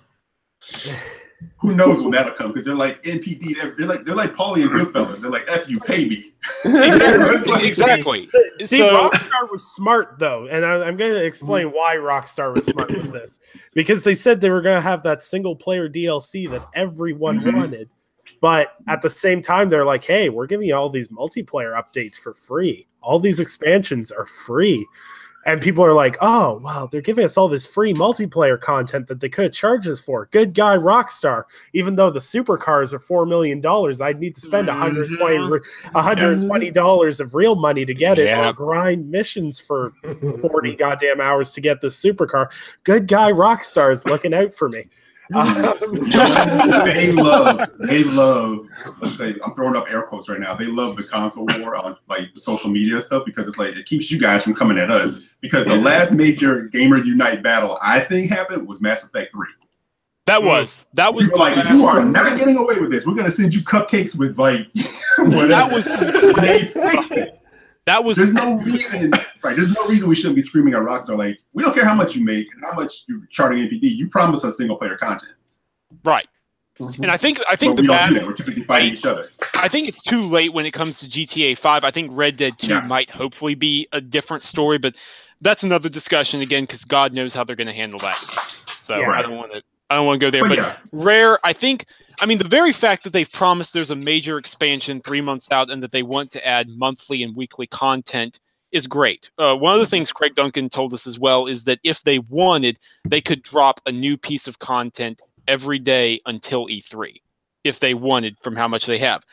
Who knows when that'll come? Because they're like NPD. They're like Paulie and Goodfellas. They're like, F you, pay me. Exactly. See, Rockstar was smart though, and I'm going to explain why Rockstar was smart with this. Because they said they were going to have that single player DLC that everyone wanted. But at the same time, they're like, hey, we're giving you all these multiplayer updates for free. All these expansions are free. And people are like, oh, well, they're giving us all this free multiplayer content that they could charge us for. Good guy, Rockstar. Even though the supercars are $4 million, I'd need to spend $120 of real money to get it, or grind missions for 40 goddamn hours to get this supercar. Good guy, Rockstar is looking out for me. They love, let's say, I'm throwing up air quotes right now, they love the console war on like the social media stuff, because it's like it keeps you guys from coming at us, because the last major Gamer Unite battle I think happened was Mass Effect 3. That was we were like, you are not getting away with this. We're gonna send you cupcakes with like whatever. They fixed it. There's no reason, right? There's no reason we shouldn't be screaming at Rockstar like, we don't care how much you make and how much you're charting NPD. You promise us single player content, right? And I think but we don't do that. We're too busy fighting each other. I think it's too late when it comes to GTA 5. I think Red Dead 2 might hopefully be a different story, but that's another discussion again, because God knows how they're going to handle that. So I don't want to go there. But Rare, I think. I mean, the very fact that they've promised there's a major expansion 3 months out and that they want to add monthly and weekly content is great. One of the things Craig Duncan told us as well is that if they wanted, they could drop a new piece of content every day until E3, if they wanted, from how much they have.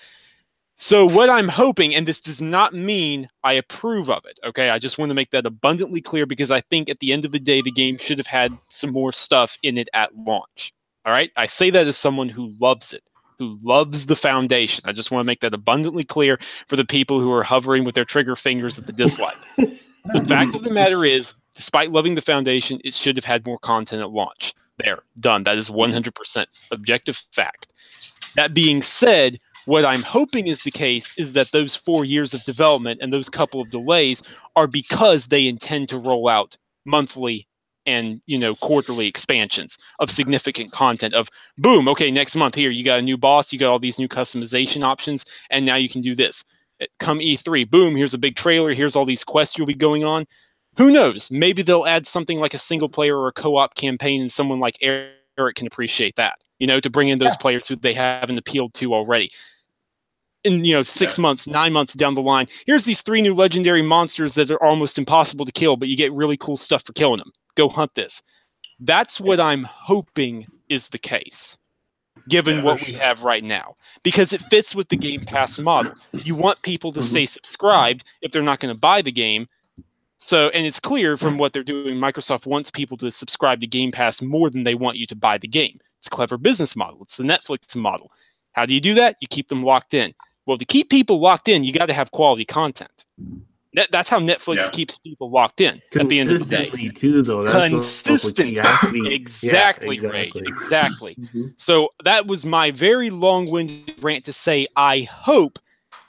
So what I'm hoping, and this does not mean I approve of it, okay? I just want to make that abundantly clear, because I think at the end of the day, the game should have had some more stuff in it at launch. All right, I say that as someone who loves it, who loves the Foundation. I just want to make that abundantly clear for the people who are hovering with their trigger fingers at the dislike. The fact of the matter is, despite loving the Foundation, it should have had more content at launch. There, done. That is 100% objective fact. That being said, what I'm hoping is the case is that those 4 years of development and those couple of delays are because they intend to roll out monthly and quarterly expansions of significant content of boom, okay, next month here you got a new boss, you got all these new customization options, and now you can do this. Come E3, boom, here's a big trailer, here's all these quests you'll be going on. Who knows? Maybe they'll add something like a single player or a co-op campaign, and someone like Eric can appreciate that, to bring in those players who they haven't appealed to already. In 6 months, 9 months down the line, here's these 3 new legendary monsters that are almost impossible to kill, but you get really cool stuff for killing them. Go hunt this. That's what I'm hoping is the case, given what we have right now, because it fits with the Game Pass model. You want people to stay subscribed if they're not going to buy the game. So, and it's clear from what they're doing, Microsoft wants people to subscribe to Game Pass more than they want you to buy the game. It's a clever business model. It's the Netflix model. How do you do that? You keep them locked in. Well, to keep people locked in, you got to have quality content. That's how Netflix keeps people locked in at the end of the day. Consistently, too, though. That's consistently. Exactly, Ray. Exactly. So that was my very long-winded rant to say I hope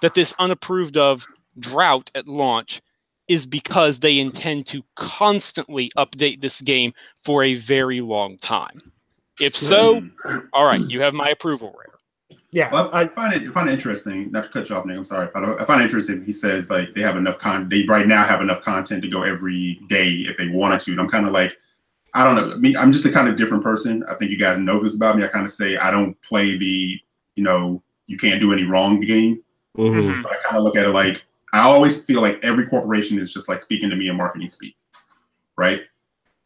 that this unapproved of drought at launch is because they intend to constantly update this game for a very long time. If so, all right, you have my approval, Rare. Yeah, Well, I find it interesting. Not to cut you off, Nick. I'm sorry, but I find it interesting. He says like they have enough They right now have enough content to go every day if they wanted to. And I'm kind of like, I don't know. I mean, I'm just a kind of different person. I think you guys know this about me. I kind of say I don't play the, you can't do any wrong game. Mm-hmm. But I kind of look at it like I always feel like every corporation is just like speaking to me in marketing speak, right?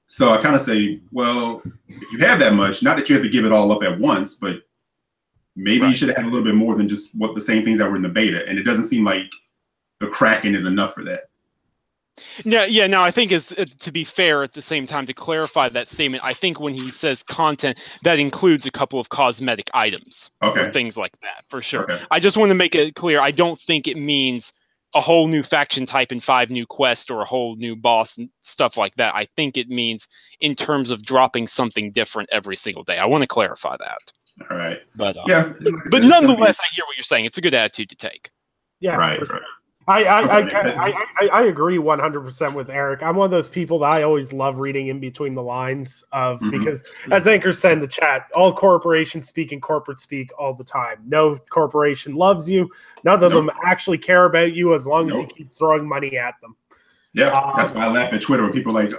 So I kind of say, well, if you have that much, not that you have to give it all up at once, but maybe you should have had a little bit more than just the same things that were in the beta. And it doesn't seem like the Kraken is enough for that. Yeah. No, I think to be fair, at the same time, to clarify that statement, I think when he says content, that includes a couple of cosmetic items, or things like that, for sure. Okay. I just want to make it clear. I don't think it means a whole new faction type and 5 new quests or a whole new boss and stuff like that. I think it means in terms of dropping something different every single day. I want to clarify that. All right. But yeah, but nonetheless, I hear what you're saying. It's a good attitude to take. Yeah. Right. I agree 100% with Eric. I'm one of those people that I always love reading in between the lines of because, as Anchor said in the chat, all corporations speak in corporate speak all the time. No corporation loves you. None of them actually care about you as long as you keep throwing money at them. Yeah, that's why I laugh at Twitter when people like,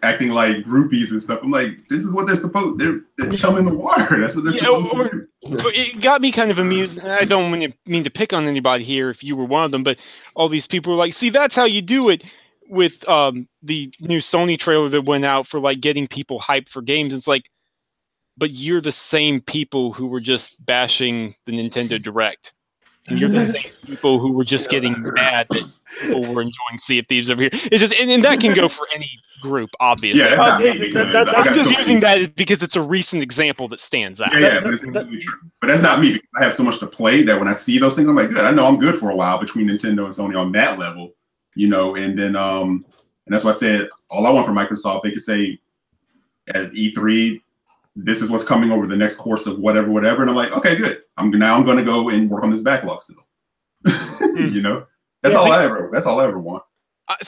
acting like groupies and stuff. I'm like, this is what they're supposed. They're chumming the water. That's what they're supposed to do. It got me kind of amused. I don't mean to pick on anybody here if you were one of them, but all these people were like, see, that's how you do it with the new Sony trailer that went out for like getting people hyped for games. It's like, but you're the same people who were just bashing the Nintendo Direct. And you're the same people who were just getting mad that people were enjoying Sea of Thieves over here. It's just, and that can go for any group, obviously. Yeah, that's not me I'm just using that because it's a recent example that stands out. Yeah, that's completely true. But that's not me. I have so much to play that when I see those things, I'm like, good. I know I'm good for a while between Nintendo and Sony on that level, and then and that's why I said all I want from Microsoft, they could say at E3, this is what's coming over the next course of whatever. And I'm like, okay, good. I'm going to go and work on this backlog still. That's all I ever want.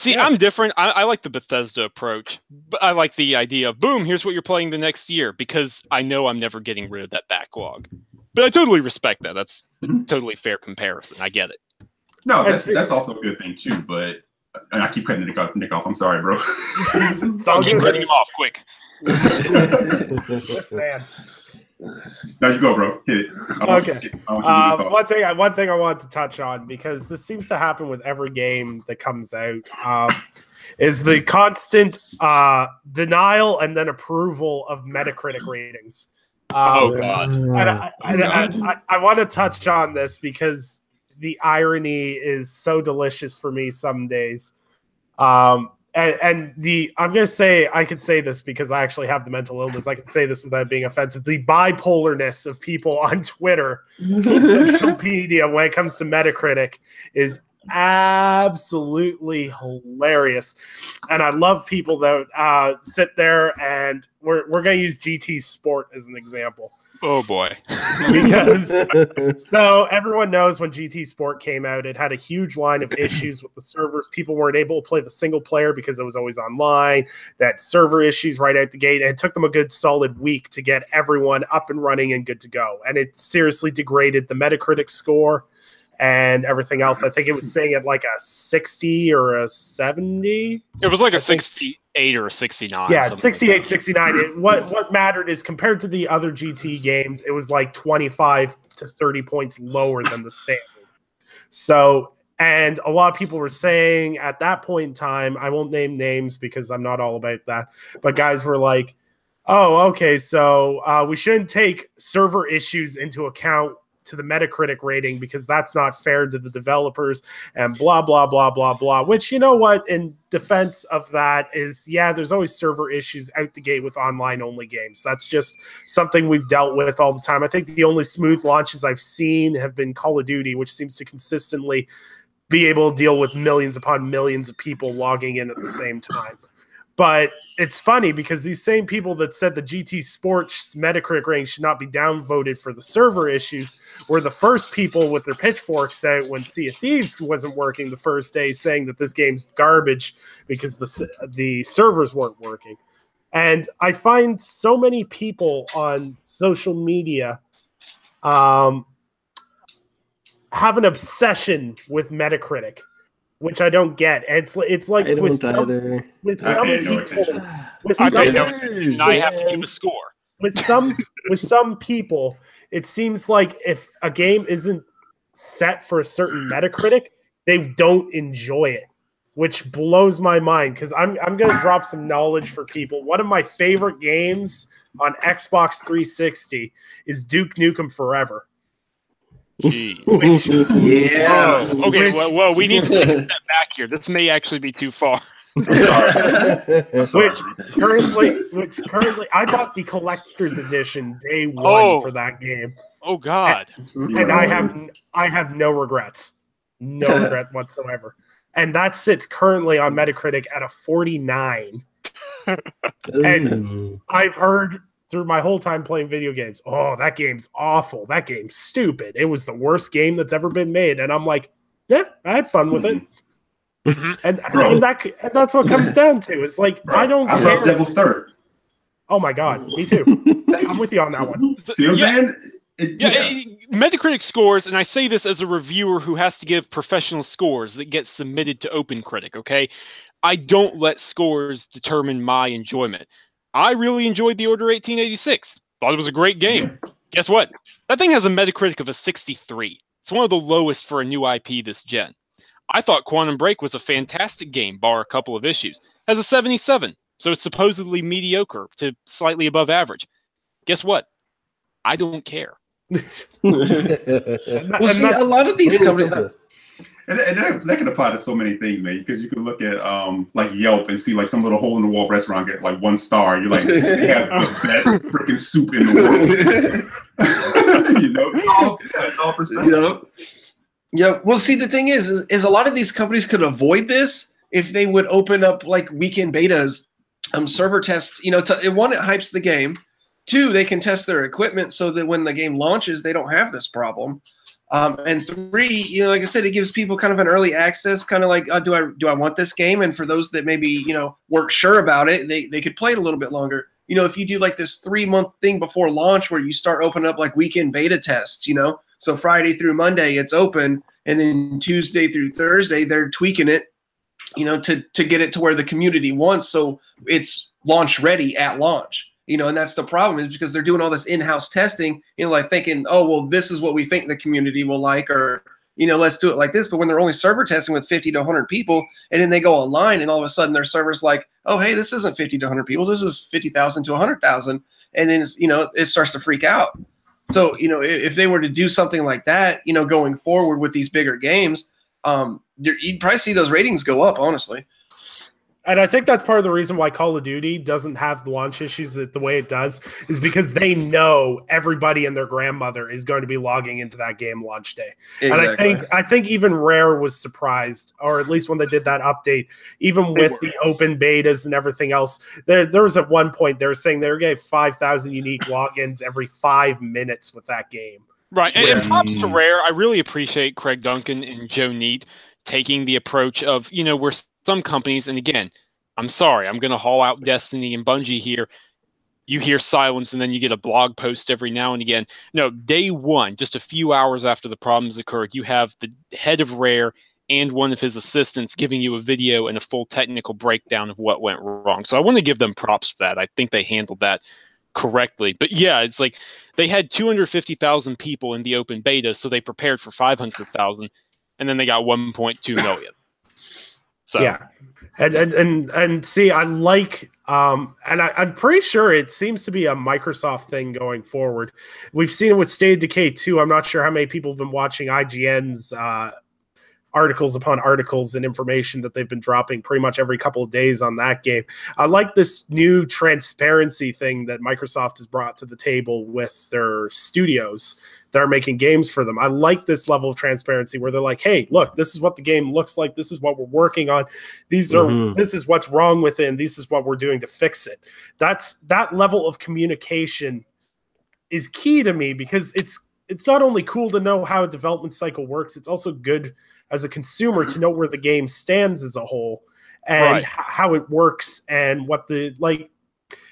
I'm different. I like the Bethesda approach, but I like the idea of boom, here's what you're playing the next year because I know I'm never getting rid of that backlog. But I totally respect that. That's a totally fair comparison. I get it. No, that's also a good thing too. But and I keep cutting Nick off. I'm sorry, bro. I'll keep cutting him off quick. Man. Now you go, bro. Hit it. Okay. One thing I want to touch on because this seems to happen with every game that comes out is the constant denial and then approval of Metacritic ratings. Oh God! I want to touch on this because the irony is so delicious for me some days. And I'm going to say, I could say this because I actually have the mental illness. I can say this without being offensive. The bipolarness of people on Twitter, social media, when it comes to Metacritic is absolutely hilarious. And I love people that sit there and we're going to use GT Sport as an example. Oh boy. Because so everyone knows when GT Sport came out, it had a huge line of issues with the servers. People weren't able to play the single player because it was always online. That server issues right out the gate. And it took them a good solid week to get everyone up and running and good to go. And it seriously degraded the Metacritic score and everything else. I think it was saying at like a 60 or a 70. It was like a 68 or a 69. Yeah, 68, 69. What mattered is compared to the other GT games, it was like 25 to 30 points lower than the standard. So, and a lot of people were saying at that point in time, I won't name names because I'm not all about that, but guys were like, oh, okay, so we shouldn't take server issues into account to the Metacritic rating because that's not fair to the developers and blah, blah, blah, blah, blah, which, you know what, in defense of that is, yeah, there's always server issues out the gate with online-only games. That's just something we've dealt with all the time. I think the only smooth launches I've seen have been Call of Duty, which seems to consistently be able to deal with millions upon millions of people logging in at the same time. But it's funny because these same people that said the GT Sports Metacritic rating should not be downvoted for the server issues were the first people with their pitchforks out when Sea of Thieves wasn't working the first day, saying that this game's garbage because the servers weren't working. And I find so many people on social media have an obsession with Metacritic, which I don't get. It's like I with don't some either. with I some pay no people attention. with I some pay no attention, and I have to keep a score. with some people, it seems like if a game isn't set for a certain Metacritic, they don't enjoy it, which blows my mind because I'm going to drop some knowledge for people. One of my favorite games on Xbox 360 is Duke Nukem Forever. Jeez. Yeah. Whoa. Okay, well, we need to take a step back here. This may actually be too far. I'm sorry. Which currently I bought the collector's edition day one Oh. for that game. Oh, God. And I have no regrets. No regret whatsoever. And that sits currently on Metacritic at a 49. And I've heard through my whole time playing video games, oh, that game's awful. That game's stupid. It was the worst game that's ever been made. And I'm like, yeah, I had fun with it. And that's what comes down to. It's like, Bro, I don't I care. love Devil's Third. Oh my God, me too. I'm with you on that one. See what I'm saying? Metacritic scores, and I say this as a reviewer who has to give professional scores that get submitted to OpenCritic, okay? I don't let scores determine my enjoyment. I really enjoyed The Order 1886. Thought it was a great game. Guess what? That thing has a Metacritic of a 63. It's one of the lowest for a new IP this gen. I thought Quantum Break was a fantastic game, bar a couple of issues. Has a 77, so it's supposedly mediocre to slightly above average. Guess what? I don't care. Well, see, a lot of these companies. And that can apply to so many things, man. Because you can look at like Yelp and see like some little hole in the wall restaurant get like 1 star. You're like, they have the best freaking soup in the world. You know, it's all perspective. Yeah. Well, see, the thing is a lot of these companies could avoid this if they would open up like weekend betas, server tests. You know, one, it hypes the game. 2, they can test their equipment so that when the game launches, they don't have this problem. And 3, you know, like I said, it gives people kind of an early access, kind of like, do I want this game? And for those that maybe, you know, weren't sure about it, they could play it a little bit longer. You know, if you do like this 3-month thing before launch where you start opening up like weekend beta tests, you know, so Friday through Monday it's open, and then Tuesday through Thursday they're tweaking it, you know, to get it to where the community wants, so it's launch ready at launch. You know, and that's the problem, is because they're doing all this in-house testing, you know, like thinking, oh, well, this is what we think the community will like, or, you know, let's do it like this. But when they're only server testing with 50 to 100 people, and then they go online and all of a sudden their server's like, oh, hey, this isn't 50 to 100 people. This is 50,000 to 100,000. And then, you know, it starts to freak out. So, you know, if they were to do something like that, you know, going forward with these bigger games, you'd probably see those ratings go up, honestly. And I think that's part of the reason why Call of Duty doesn't have the launch issues the way it does, is because they know everybody and their grandmother is going to be logging into that game launch day. Exactly. And I think even Rare was surprised, or at least when they did that update, even with the open betas and everything else, there was at one point they were saying they were getting 5,000 unique logins every 5 minutes with that game. Right. And props to Rare. I really appreciate Craig Duncan and Joe Neate taking the approach of, you know, where some companies, and again, I'm sorry, I'm going to haul out Destiny and Bungie here. You hear silence and then you get a blog post every now and again. No, day one, just a few hours after the problems occurred, you have the head of Rare and one of his assistants giving you a video and a full technical breakdown of what went wrong. So I want to give them props for that. I think they handled that correctly. But yeah, it's like they had 250,000 people in the open beta, so they prepared for 500,000, and then they got 1.2 million. So yeah, and see, I like, and I'm pretty sure it seems to be a Microsoft thing going forward. We've seen it with State of Decay 2. I'm not sure how many people have been watching IGN's articles upon articles and information that they've been dropping pretty much every couple of days on that game. I like this new transparency thing that Microsoft has brought to the table with their studios that are making games for them. I like this level of transparency where they're like, hey, look, this is what the game looks like. This is what we're working on. This is what's wrong with it, and this is what we're doing to fix it. That level of communication is key to me, because it's not only cool to know how a development cycle works, it's also good as a consumer to know where the game stands as a whole and how it works and what the, like,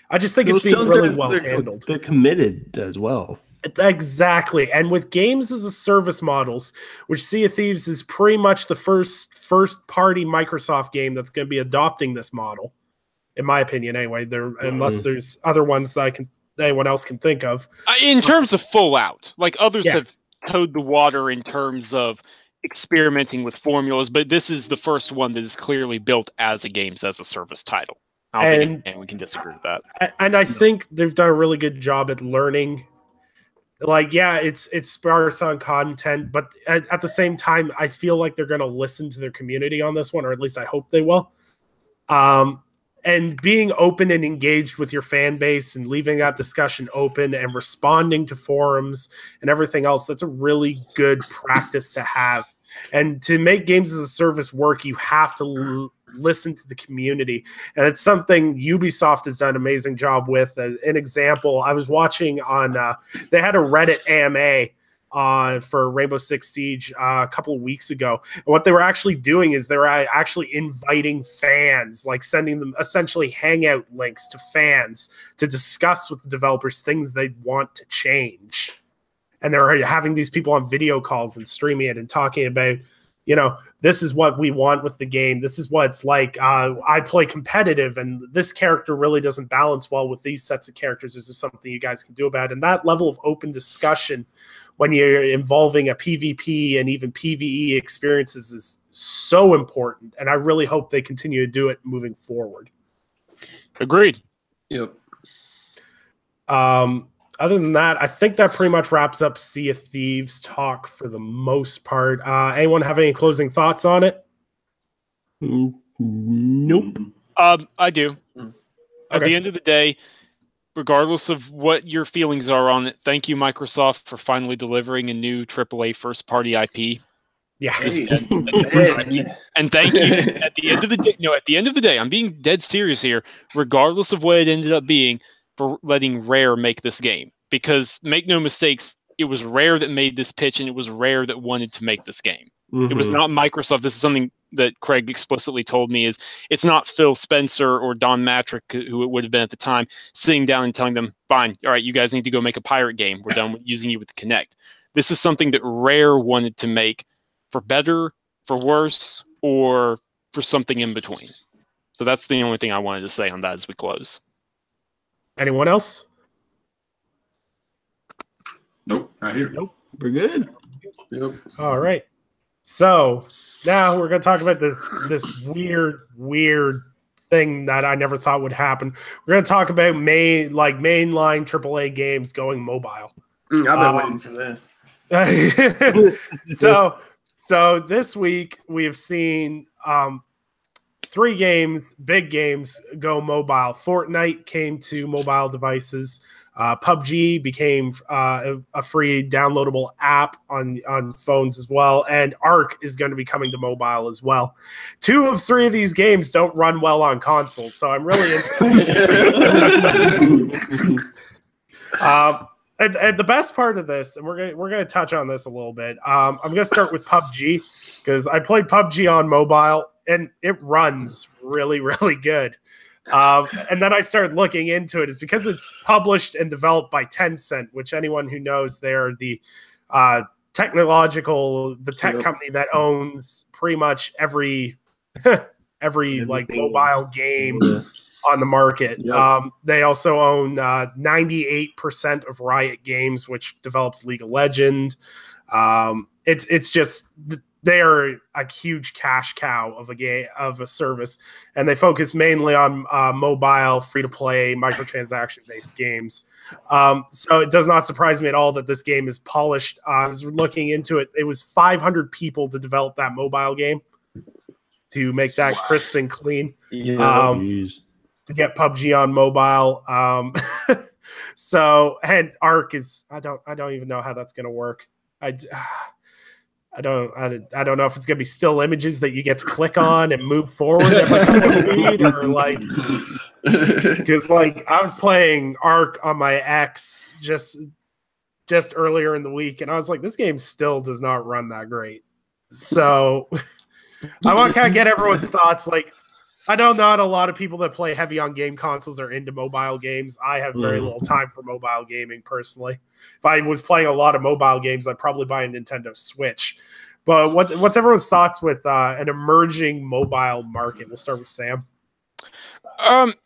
I just think it's being really well handled. They're committed as well. Exactly. And with games as a service models, which Sea of Thieves is pretty much the first party Microsoft game that's going to be adopting this model, in my opinion, anyway. Unless there's other ones that anyone else can think of. In terms of Fallout, like others Yeah. have towed the water in terms of experimenting with formulas, but this is the first one that is clearly built as a games as a service title. I don't think anyone can disagree with that. And I think they've done a really good job at learning. Like, yeah, it's sparse on content, but at the same time, I feel like they're going to listen to their community on this one, or at least I hope they will. And being open and engaged with your fan base and leaving that discussion open and responding to forums and everything else, that's a really good practice to have. And to make games as a service work, you have to listen to the community. And it's something Ubisoft has done an amazing job with. An example, I was watching on, they had a Reddit AMA for Rainbow Six Siege a couple of weeks ago. And what they were actually doing is they were actually inviting fans, like sending them essentially hangout links to fans to discuss with the developers things they want to change. And they're having these people on video calls and streaming it and talking about, this is what we want with the game. This is what it's like. I play competitive, and this character really doesn't balance well with these sets of characters. Is there something you guys can do about it? And that level of open discussion when you're involving a PvP and even PvE experiences is so important. And I really hope they continue to do it moving forward. Agreed. Yep. Other than that, I think that pretty much wraps up Sea of Thieves talk for the most part. Anyone have any closing thoughts on it? Nope. I do. At Okay. the end of the day, regardless of what your feelings are on it, thank you, Microsoft, for finally delivering a new AAA first-party IP. Yeah. Hey. And thank you. At the end of the day, I'm being dead serious here. Regardless of what it ended up being, for letting Rare make this game, because make no mistakes, it was Rare that made this pitch, and it was Rare that wanted to make this game. It was not Microsoft. This is something that Craig explicitly told me, is it's not Phil Spencer or Don Matrick, who it would have been at the time, sitting down and telling them, fine, all right, you guys need to go make a pirate game. We're done with using you with Kinect. This is something that Rare wanted to make, for better, for worse, or for something in between. So that's the only thing I wanted to say on that as we close. Anyone else? Nope, not here. Nope. We're good. Yep. All right. So now we're going to talk about this weird thing that I never thought would happen. We're going to talk about mainline AAA games going mobile. I've been waiting for this. So this week we have seen 3 games, big games, go mobile. Fortnite came to mobile devices. PUBG became a free downloadable app on phones as well. And Ark is going to be coming to mobile as well. 2 of 3 of these games don't run well on consoles, so I'm really interested. And the best part of this, and we're gonna touch on this a little bit. I'm gonna start with PUBG, because I played PUBG on mobile and it runs really, really good. And then I started looking into it. It's because it's published and developed by Tencent, which anyone who knows, they're the tech company that owns pretty much every mobile game on the market. Yep. They also own 98% of Riot Games, which develops League of Legends. It's just, they are a huge cash cow of a service, and they focus mainly on mobile, free-to-play, microtransaction-based games. So it does not surprise me at all that this game is polished. I was looking into it. It was 500 people to develop that mobile game, to make that crisp and clean. Yeah. To get PUBG on mobile. So, and Ark is, I don't even know how that's going to work. I don't know if it's gonna be still images that you get to click on and move forward every couple of feet, or because I was playing Ark on my X just earlier in the week, and I was like, this game still does not run that great. So I want to kind of get everyone's thoughts. Like, I know not a lot of people that play heavy on game consoles are into mobile games. I have very little time for mobile gaming personally. If I was playing a lot of mobile games, I'd probably buy a Nintendo Switch. But what's everyone's thoughts with an emerging mobile market? We'll start with Sam.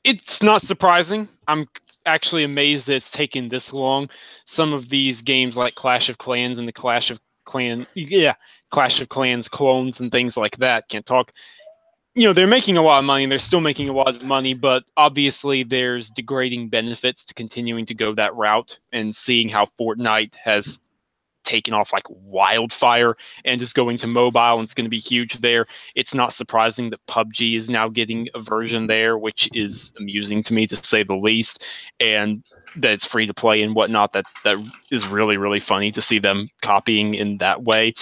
It's not surprising. I'm actually amazed that it's taken this long. Some of these games like Clash of Clans and the Clash of Clans clones and things like that, can't talk. They're making a lot of money and they're still making a lot of money, but obviously there's degrading benefits to continuing to go that route, and seeing how Fortnite has taken off like wildfire and is going to mobile and it's going to be huge there. It's not surprising that PUBG is now getting a version there, which is amusing to me to say the least, and that it's free to play and whatnot. That is really, really funny to see them copying in that way.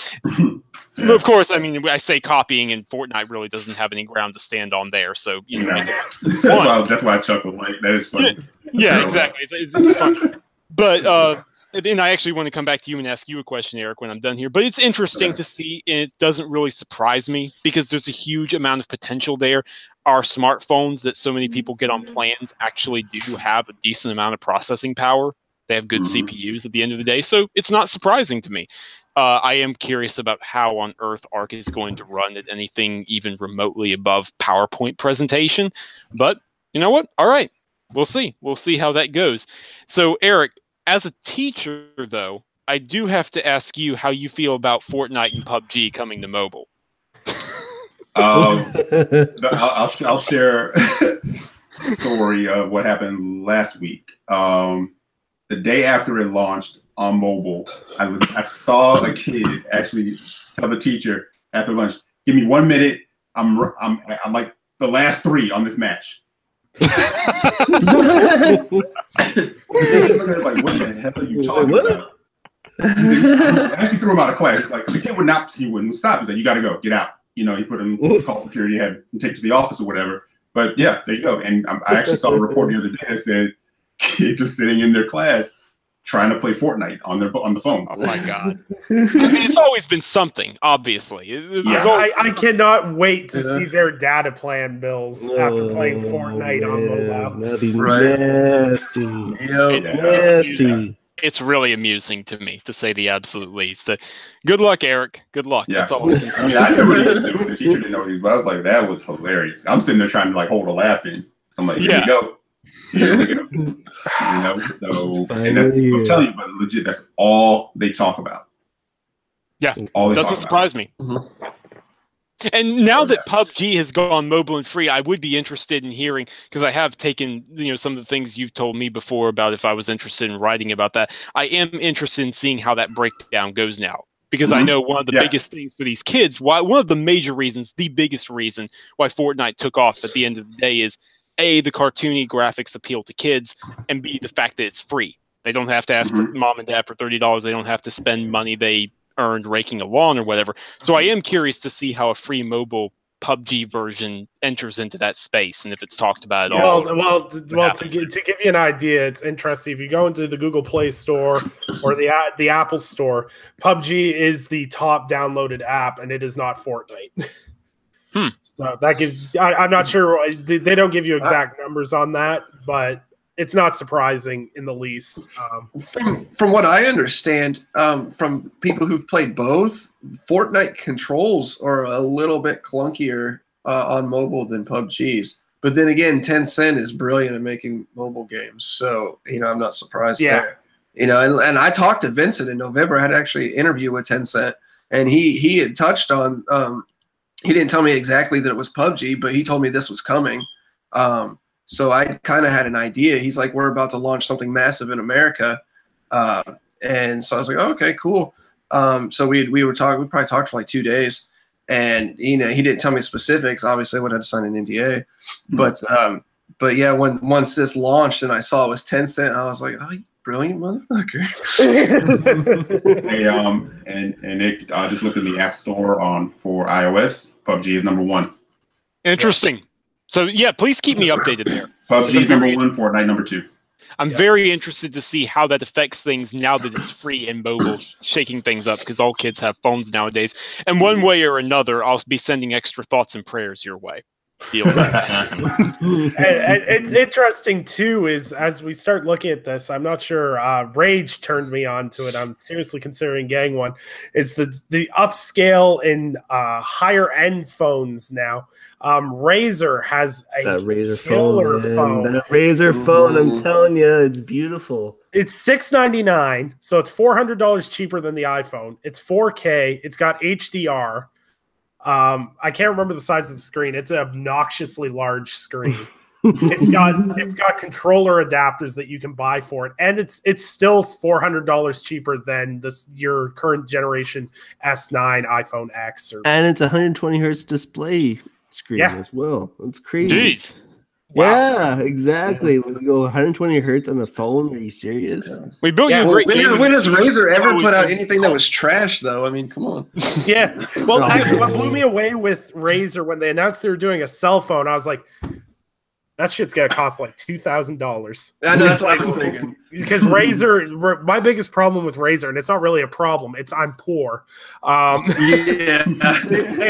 But of course, I mean, I say copying, and Fortnite really doesn't have any ground to stand on there. So that's why I chuckle. Like, that is funny. Yeah, exactly. It's fun. But and I actually want to come back to you and ask you a question, Eric, when I'm done here. But it's interesting to see, and it doesn't really surprise me because there's a huge amount of potential there. Our smartphones that so many people get on plans actually do have a decent amount of processing power. They have good CPUs at the end of the day. So it's not surprising to me. I am curious about how on earth Arc is going to run at anything even remotely above PowerPoint presentation. But you know what? All right. We'll see. We'll see how that goes. So, Eric, as a teacher, though, I do have to ask you how you feel about Fortnite and PUBG coming to mobile. I'll share a story of what happened last week. The day after it launched on mobile, I saw a kid actually tell the teacher after lunch, "Give me 1 minute. I'm like the last 3 on this match." Like, what the hell are you talking about? I actually threw him out of class. He's like, the kid wouldn't stop. He's like, "You got to go, get out." He put him, call security, had him take to the office or whatever. But yeah, there you go. And I actually saw a report the other day that said kids are sitting in their class trying to play Fortnite on the phone. Oh my god! I mean, it's always been something. Obviously, I cannot wait to see their data plan bills after playing Fortnite on mobile. That'd be nasty. It's really amusing to me, to say the absolute least. Good luck, Eric. Good luck. Yeah. That's all I can say. I mean, I knew what he was doing. The teacher didn't know what he was, but I was like, that was hilarious. I'm sitting there trying to like hold a laugh in. So I'm like, here we go. Here we go. So, and that's, I'm telling you, but legit, that's all they talk about. Yeah, all they doesn't surprise me. Mm-hmm. And now that PUBG has gone mobile and free, I would be interested in hearing, because I have taken some of the things you've told me before about if I was interested in writing about that. I am interested in seeing how that breakdown goes now, because I know one of the biggest things for these kids, one of the major reasons, the biggest reason why Fortnite took off at the end of the day is A, the cartoony graphics appeal to kids, and B, the fact that it's free. They don't have to ask for mom and dad for $30. They don't have to spend money they earned raking a lawn or whatever. So I am curious to see how a free mobile PUBG version enters into that space and if it's talked about at all. Well, to give you an idea, it's interesting. If you go into the Google Play Store or the Apple Store, PUBG is the top downloaded app, and it is not Fortnite. So that gives. I'm not sure. They don't give you exact numbers on that, but it's not surprising in the least. From what I understand, from people who've played both, Fortnite controls are a little bit clunkier on mobile than PUBG's. But then again, Tencent is brilliant at making mobile games, so I'm not surprised there. And I talked to Vincent in November. I had actually an interview with Tencent, and he had touched on. He didn't tell me exactly that it was PUBG, but he told me this was coming. So I kind of had an idea. He's like, we're about to launch something massive in America. And so I was like, oh, okay, cool. So we were talking, we probably talked for like 2 days, and, he didn't tell me specifics. Obviously I would have to sign an NDA, but yeah, once this launched and I saw it was Tencent, I was like, oh, you brilliant motherfucker. Hey, and Nick, just looked in the App Store for iOS. PUBG is #1. Interesting. So yeah, please keep me updated there. PUBG is #1, Fortnite #2. I'm very interested to see how that affects things now that it's free and mobile, shaking things up, because all kids have phones nowadays. And one way or another, I'll be sending extra thoughts and prayers your way. deal with. And it's interesting too, is as we start looking at this, I'm not sure. Rage turned me on to it. I'm seriously considering getting one. Is the upscale in higher end phones now? Razer has a That Razer killer phone, phone. that Razer phone, I'm telling you, it's beautiful. It's $699, so it's $400 cheaper than the iPhone. It's 4K. It's got HDR. I can't remember the size of the screen. It's an obnoxiously large screen. It's got controller adapters that you can buy for it, and it's still $400 cheaper than your current generation S9 iPhone X. And it's 120 hertz display screen as well. That's crazy. Jeez. Yeah, exactly. When you go 120 hertz on a phone, are you serious? We built you a great when has Razer ever put out anything that was trash, though? I mean, come on. Yeah. Well, actually, what blew me away with Razer when they announced they were doing a cell phone, I was like, that shit's gonna cost like $2,000. I know, that's what I was thinking. Because Razer, my biggest problem with Razer, and it's not really a problem, it's I'm poor. They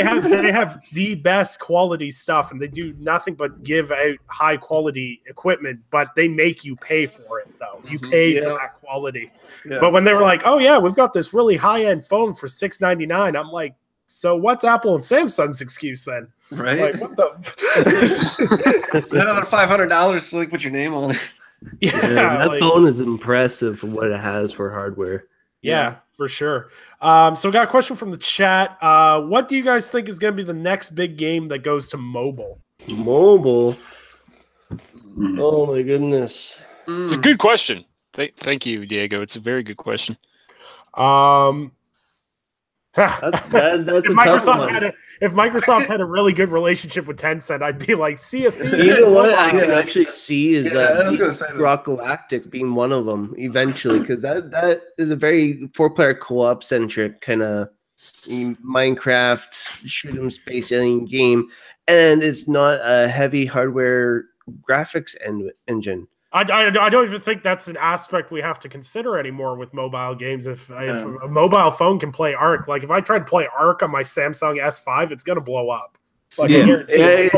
have the best quality stuff, and they do nothing but give out high quality equipment, but they make you pay for it though. You pay for that quality. Yeah. But when they were like, "Oh yeah, we've got this really high end phone for $699," I'm like, so what's Apple and Samsung's excuse then? Right? Like, what the? Another $500 to put your name on it. Yeah, that phone is impressive for what it has for hardware. Yeah, for sure. So we got a question from the chat. What do you guys think is going to be the next big game that goes to mobile? Mobile? Oh my goodness. It's a good question. Thank you, Diego. It's a very good question. That's a tough one. If Microsoft had a really good relationship with Tencent, I'd be like, see a thing. You know what I can actually see is Rock Galactic being one of them eventually, because that is a very 4-player co-op centric kind of Minecraft shoot 'em space alien game, and it's not a heavy hardware graphics engine. I don't even think that's an aspect we have to consider anymore with mobile games. If a mobile phone can play Ark, like if I try to play Ark on my Samsung S5, it's gonna blow up. Like, I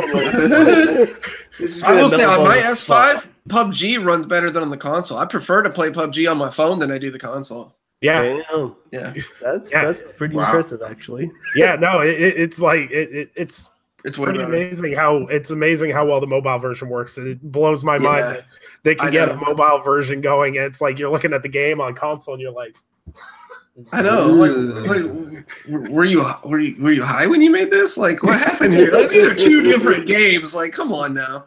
will say on my S5, PUBG runs better than on the console. I prefer to play PUBG on my phone than I do the console. Yeah, that's pretty impressive, actually. Yeah, no, it's pretty amazing how well the mobile version works. It blows my mind that they can get a mobile version going, and it's like you're looking at the game on console and you're like, I know. Like, were you high when you made this? Like, what happened here? Like, these are two different games. Like, come on now.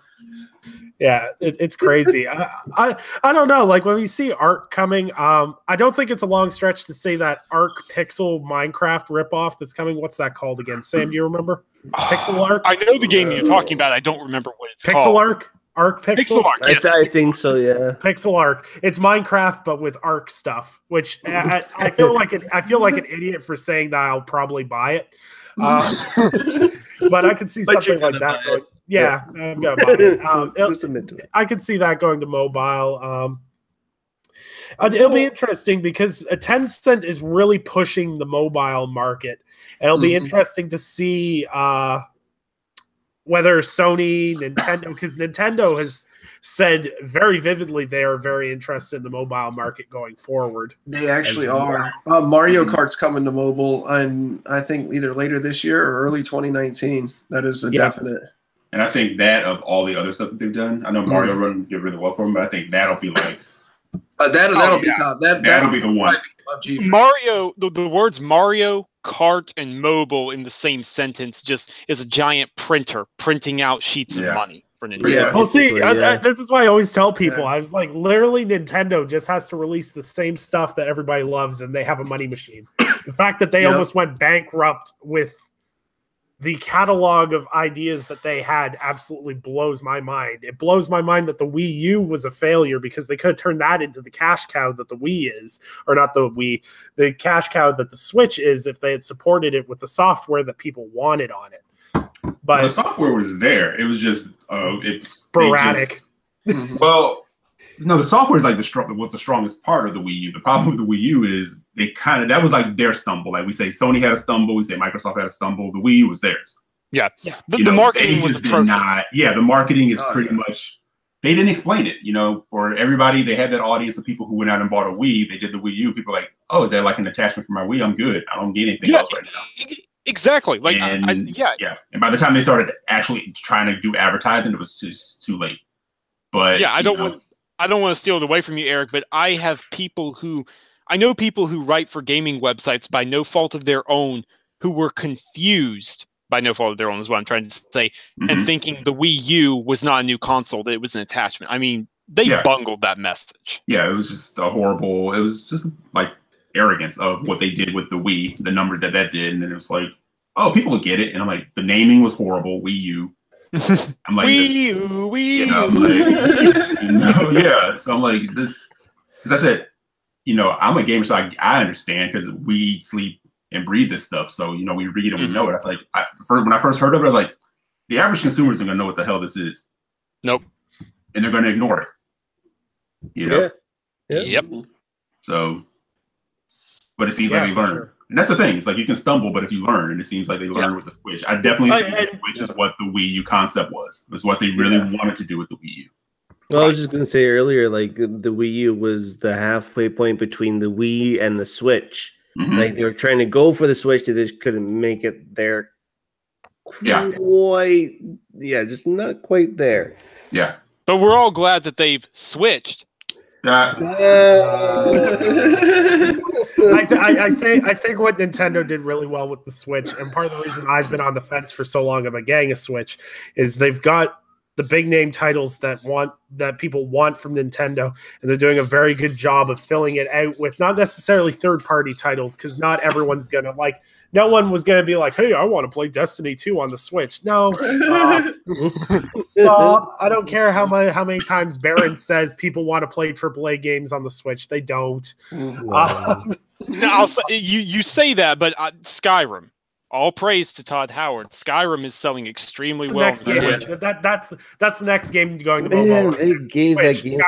Yeah, it's crazy. I don't know. Like when we see Ark coming, I don't think it's a long stretch to say that Ark Pixel Minecraft ripoff that's coming. What's that called again? Sam, do you remember? Pixel Ark? I know the game you're talking about. I don't remember what it's called. Pixel Ark? Ark Pixel? Ark, yes. I think so, yeah. Pixel Ark. It's Minecraft but with Ark stuff, which I feel like an idiot for saying that. I'll probably buy it. But I could see something like that going. Yeah, I'm gonna buy it. I could see that going to mobile. It'll be interesting because Tencent is really pushing the mobile market. And it'll be interesting to see whether Sony, Nintendo, because Nintendo has said very vividly they are very interested in the mobile market going forward. They actually are. Mario Kart's coming to mobile, and I think either later this year or early 2019. That is a definite. And I think that of all the other stuff that they've done, I know Mario Run did really well for them, but I think that'll be like that'll be top. That'll be the one. Mario, the words Mario Kart and mobile in the same sentence just is a giant printer printing out sheets of money for Nintendo. Yeah. Well, see, this is why I always tell people, I was like, literally, Nintendo just has to release the same stuff that everybody loves, and they have a money machine. The fact that they almost went bankrupt with the catalog of ideas that they had absolutely blows my mind. It blows my mind that the Wii U was a failure because they could have turned that into the cash cow that the Wii is, or not the Wii, the cash cow that the Switch is if they had supported it with the software that people wanted on it. But the software was there. It was just it's sporadic. No, the software is like what's the strongest part of the Wii U. The problem with the Wii U is that was like their stumble. Like we say Sony had a stumble, we say Microsoft had a stumble. The Wii U was theirs. Yeah. The They marketing was just did atrocious. not. Yeah, the marketing is pretty much. They didn't explain it. For everybody, they had that audience of people who went out and bought a Wii. They did the Wii U. People are like, oh, is that like an attachment for my Wii? I'm good. I don't need anything else right now. Exactly. Like, and by the time they started actually trying to do advertising, it was just too late. But yeah, I don't want to steal it away from you, Eric, but I know people who write for gaming websites by no fault of their own who were confused by no fault of their own is what I'm trying to say, and thinking the Wii U was not a new console, that it was an attachment. I mean, they bungled that message. Yeah, it was just it was just like arrogance of what they did with the Wii, the numbers that did, and then it was like, oh, people will get it, and I'm like, the naming was horrible, Wii U. I'm like, Wii U. I'm like, yeah. So I'm like, this, because I said, I'm a gamer, so I understand because we eat, sleep, and breathe this stuff. So we read and we know it. I was like, when I first heard of it, I was like, the average consumer isn't gonna know what the hell this is. Nope. And they're gonna ignore it. Yeah. Yep. So, but it seems like they learn. Sure. And that's the thing. It's like you can stumble, but if you learn, and it seems like they learned with the Switch. I definitely think the Switch is what the Wii U concept was. It's what they really wanted to do with the Wii U. Well, I was just going to say earlier, like the Wii U was the halfway point between the Wii and the Switch. Like they were trying to go for the Switch, they just couldn't make it there. Just not quite there. Yeah. But we're all glad that they've switched. I think what Nintendo did really well with the Switch, and part of the reason I've been on the fence for so long about getting a Switch, is they've got the big name titles that people want from Nintendo, and they're doing a very good job of filling it out with not necessarily third-party titles, because not everyone's gonna no one was gonna be like, hey, I want to play Destiny 2 on the Switch. No, stop. Stop. I don't care how many times Barron says people want to play AAA games on the Switch. They don't. No, you say that, but Skyrim. All praise to Todd Howard. Skyrim is selling extremely well. That's the next game going to mobile. Yeah, they gave that game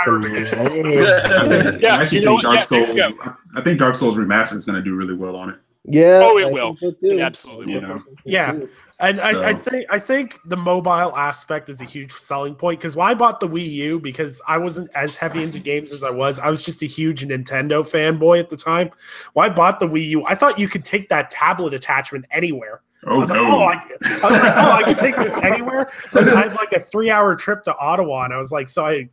I think Dark Souls Remastered is going to do really well on it. Yeah. Oh, it will. It absolutely will. Yeah. And I think the mobile aspect is a huge selling point, because I bought the Wii U because I wasn't as heavy into games as I was. I was just a huge Nintendo fanboy at the time. When I bought the Wii U, I thought you could take that tablet attachment anywhere. I was I could take this anywhere. But I had like a 3-hour trip to Ottawa, and I was like, I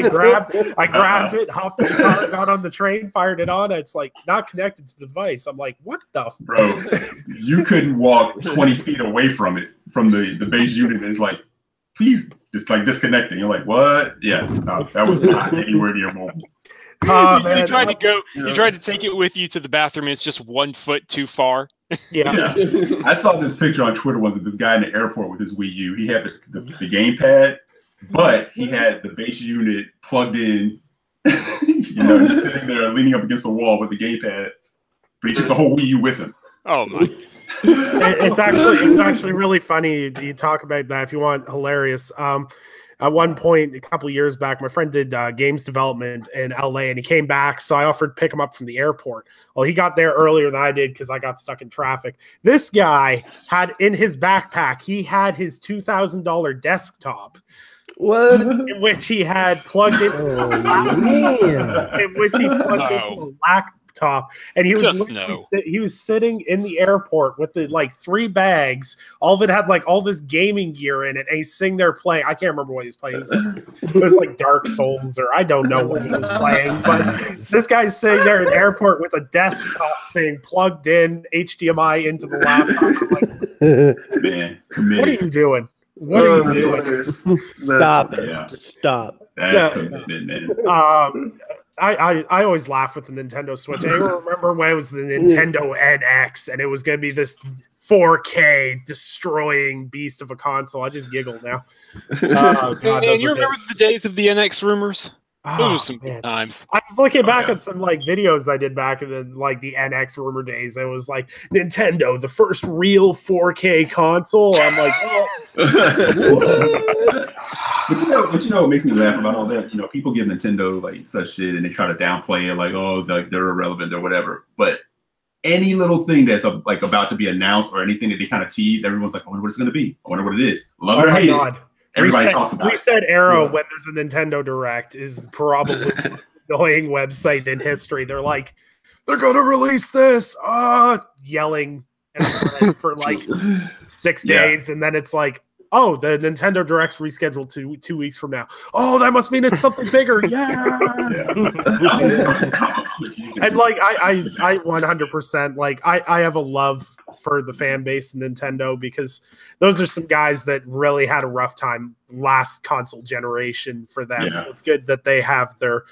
grabbed it, hopped in the car, got on the train, fired it on. It's like not connected to the device. I'm like, what the bro? You couldn't walk 20 feet away from it, from the base unit. It's like, please, just like disconnecting. You're like, what? Yeah, no, that was not anywhere near mobile. You tried to take it with you to the bathroom, and it's just 1 foot too far. Yeah. I saw this picture on Twitter once of this guy in the airport with his Wii U. He had the gamepad, but he had the base unit plugged in, just sitting there leaning up against the wall with the gamepad. But he took the whole Wii U with him. Oh my. It's actually really funny you talk about that if you want hilarious. At one point, a couple of years back, my friend did games development in LA, and he came back, so I offered to pick him up from the airport. Well, he got there earlier than I did because I got stuck in traffic. This guy had in his backpack, he had his $2,000 desktop. What? In which he had plugged in, into a laptop, and he was sitting in the airport with the 3 bags. All of it had all this gaming gear in it, and he's sitting there playing. I can't remember what he was playing. It was like Dark Souls, or I don't know what he was playing. But this guy's sitting there in the airport with a desktop saying plugged in HDMI into the laptop. I'm like, man, committed. What are you doing? What are you doing? Stop it! Yeah. Stop. That's commitment, man. I always laugh with the Nintendo Switch. I remember when it was the Nintendo NX, and it was going to be this 4K destroying beast of a console. I just giggle now. Oh, God, and you remember the days of the NX rumors? Those were some good times. I was looking back at some videos I did back in the NX rumor days. It was like Nintendo, the first real 4K console. I'm like, oh. But what makes me laugh about all that? People give Nintendo such shit, and they try to downplay it, they're irrelevant or whatever. But any little thing that's like about to be announced or anything that they kind of tease, everyone's like, I wonder what it's going to be. I wonder what it is. Love it or hate it. Everybody talks about it. Reset Arrow when there's a Nintendo Direct is probably the most annoying website in history. They're like, they're going to release this, yelling for like 6 days. And then it's like, oh, the Nintendo Direct's rescheduled to 2 weeks from now. Oh, that must mean it's something bigger. Yes. And like, I 100%, like, I have a love for the fan base in Nintendo because those are some guys that really had a rough time last console generation for them. So it's good that they have their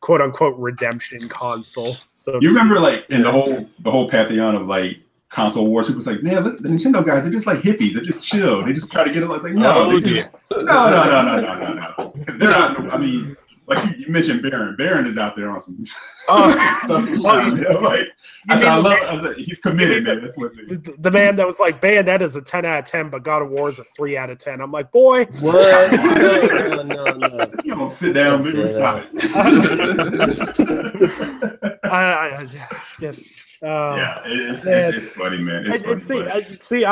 quote unquote redemption console. So you remember like in the whole pantheon of like console wars, people was like, man, look, the Nintendo guys are just like hippies. They're just chill. They just try to get it. It's like, no, no. Because they're not. I mean, like you mentioned, Baron is out there on some stuff. He's committed, man. That's what the man that was like, Bayonetta's a 10 out of 10, but God of War is a 3 out of 10. I'm like, boy, what? No. You don't sit down, baby. Stop it. It's funny, man. I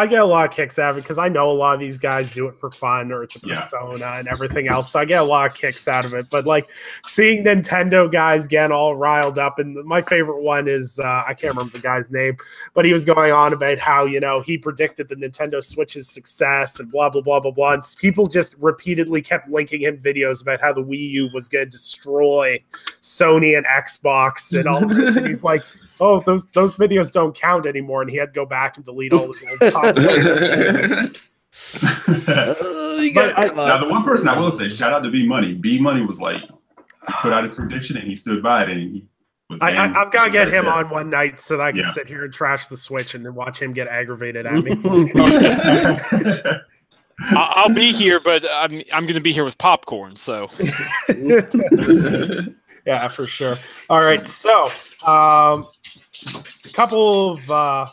get a lot of kicks out of it because I know a lot of these guys do it for fun or it's a persona and everything else. So I get a lot of kicks out of it. But like seeing Nintendo guys getting all riled up, and my favorite one is I can't remember the guy's name, but he was going on about how he predicted the Nintendo Switch's success and blah blah blah blah blah. And people just repeatedly kept linking him videos about how the Wii U was going to destroy Sony and Xbox and all this. And he's like, oh, those videos don't count anymore, and he had to go back and delete all his old content. Now, the one person I will say, shout out to B Money. B Money was like, he put out his prediction and he stood by it, and he was. I've got to get him on one night so that I can sit here and trash the Switch and then watch him get aggravated at me. I'll be here, but I'm going to be here with popcorn. So. Yeah, for sure. All right, so a couple of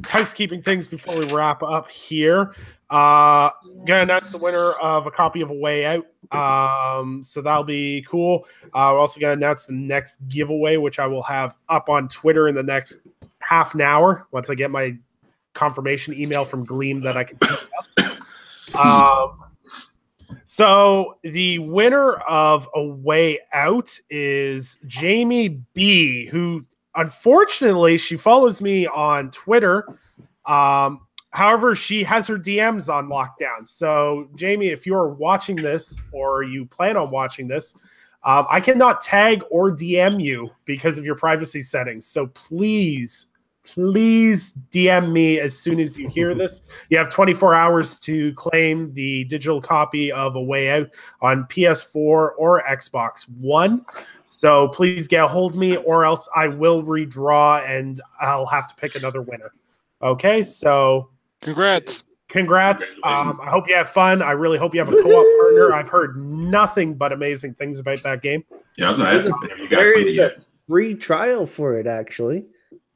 housekeeping things before we wrap up here. Gonna announce the winner of a copy of A Way Out. So that'll be cool. We're also gonna announce the next giveaway, which I will have up on Twitter in the next half an hour once I get my confirmation email from Gleam that I can do stuff. So the winner of A Way Out is Jamie B, who unfortunately she follows me on Twitter. However, she has her DMs on lockdown. So Jamie, if you're watching this or you plan on watching this, I cannot tag or DM you because of your privacy settings. So please DM me as soon as you hear this. You have 24 hours to claim the digital copy of A Way Out on PS4 or Xbox One. So please get a hold of me or else I will redraw and I'll have to pick another winner. Okay, so congrats. I hope you have fun. I really hope you have a co-op partner. I've heard nothing but amazing things about that game. Yeah, I was going to ask if you guys played a free trial for it, actually.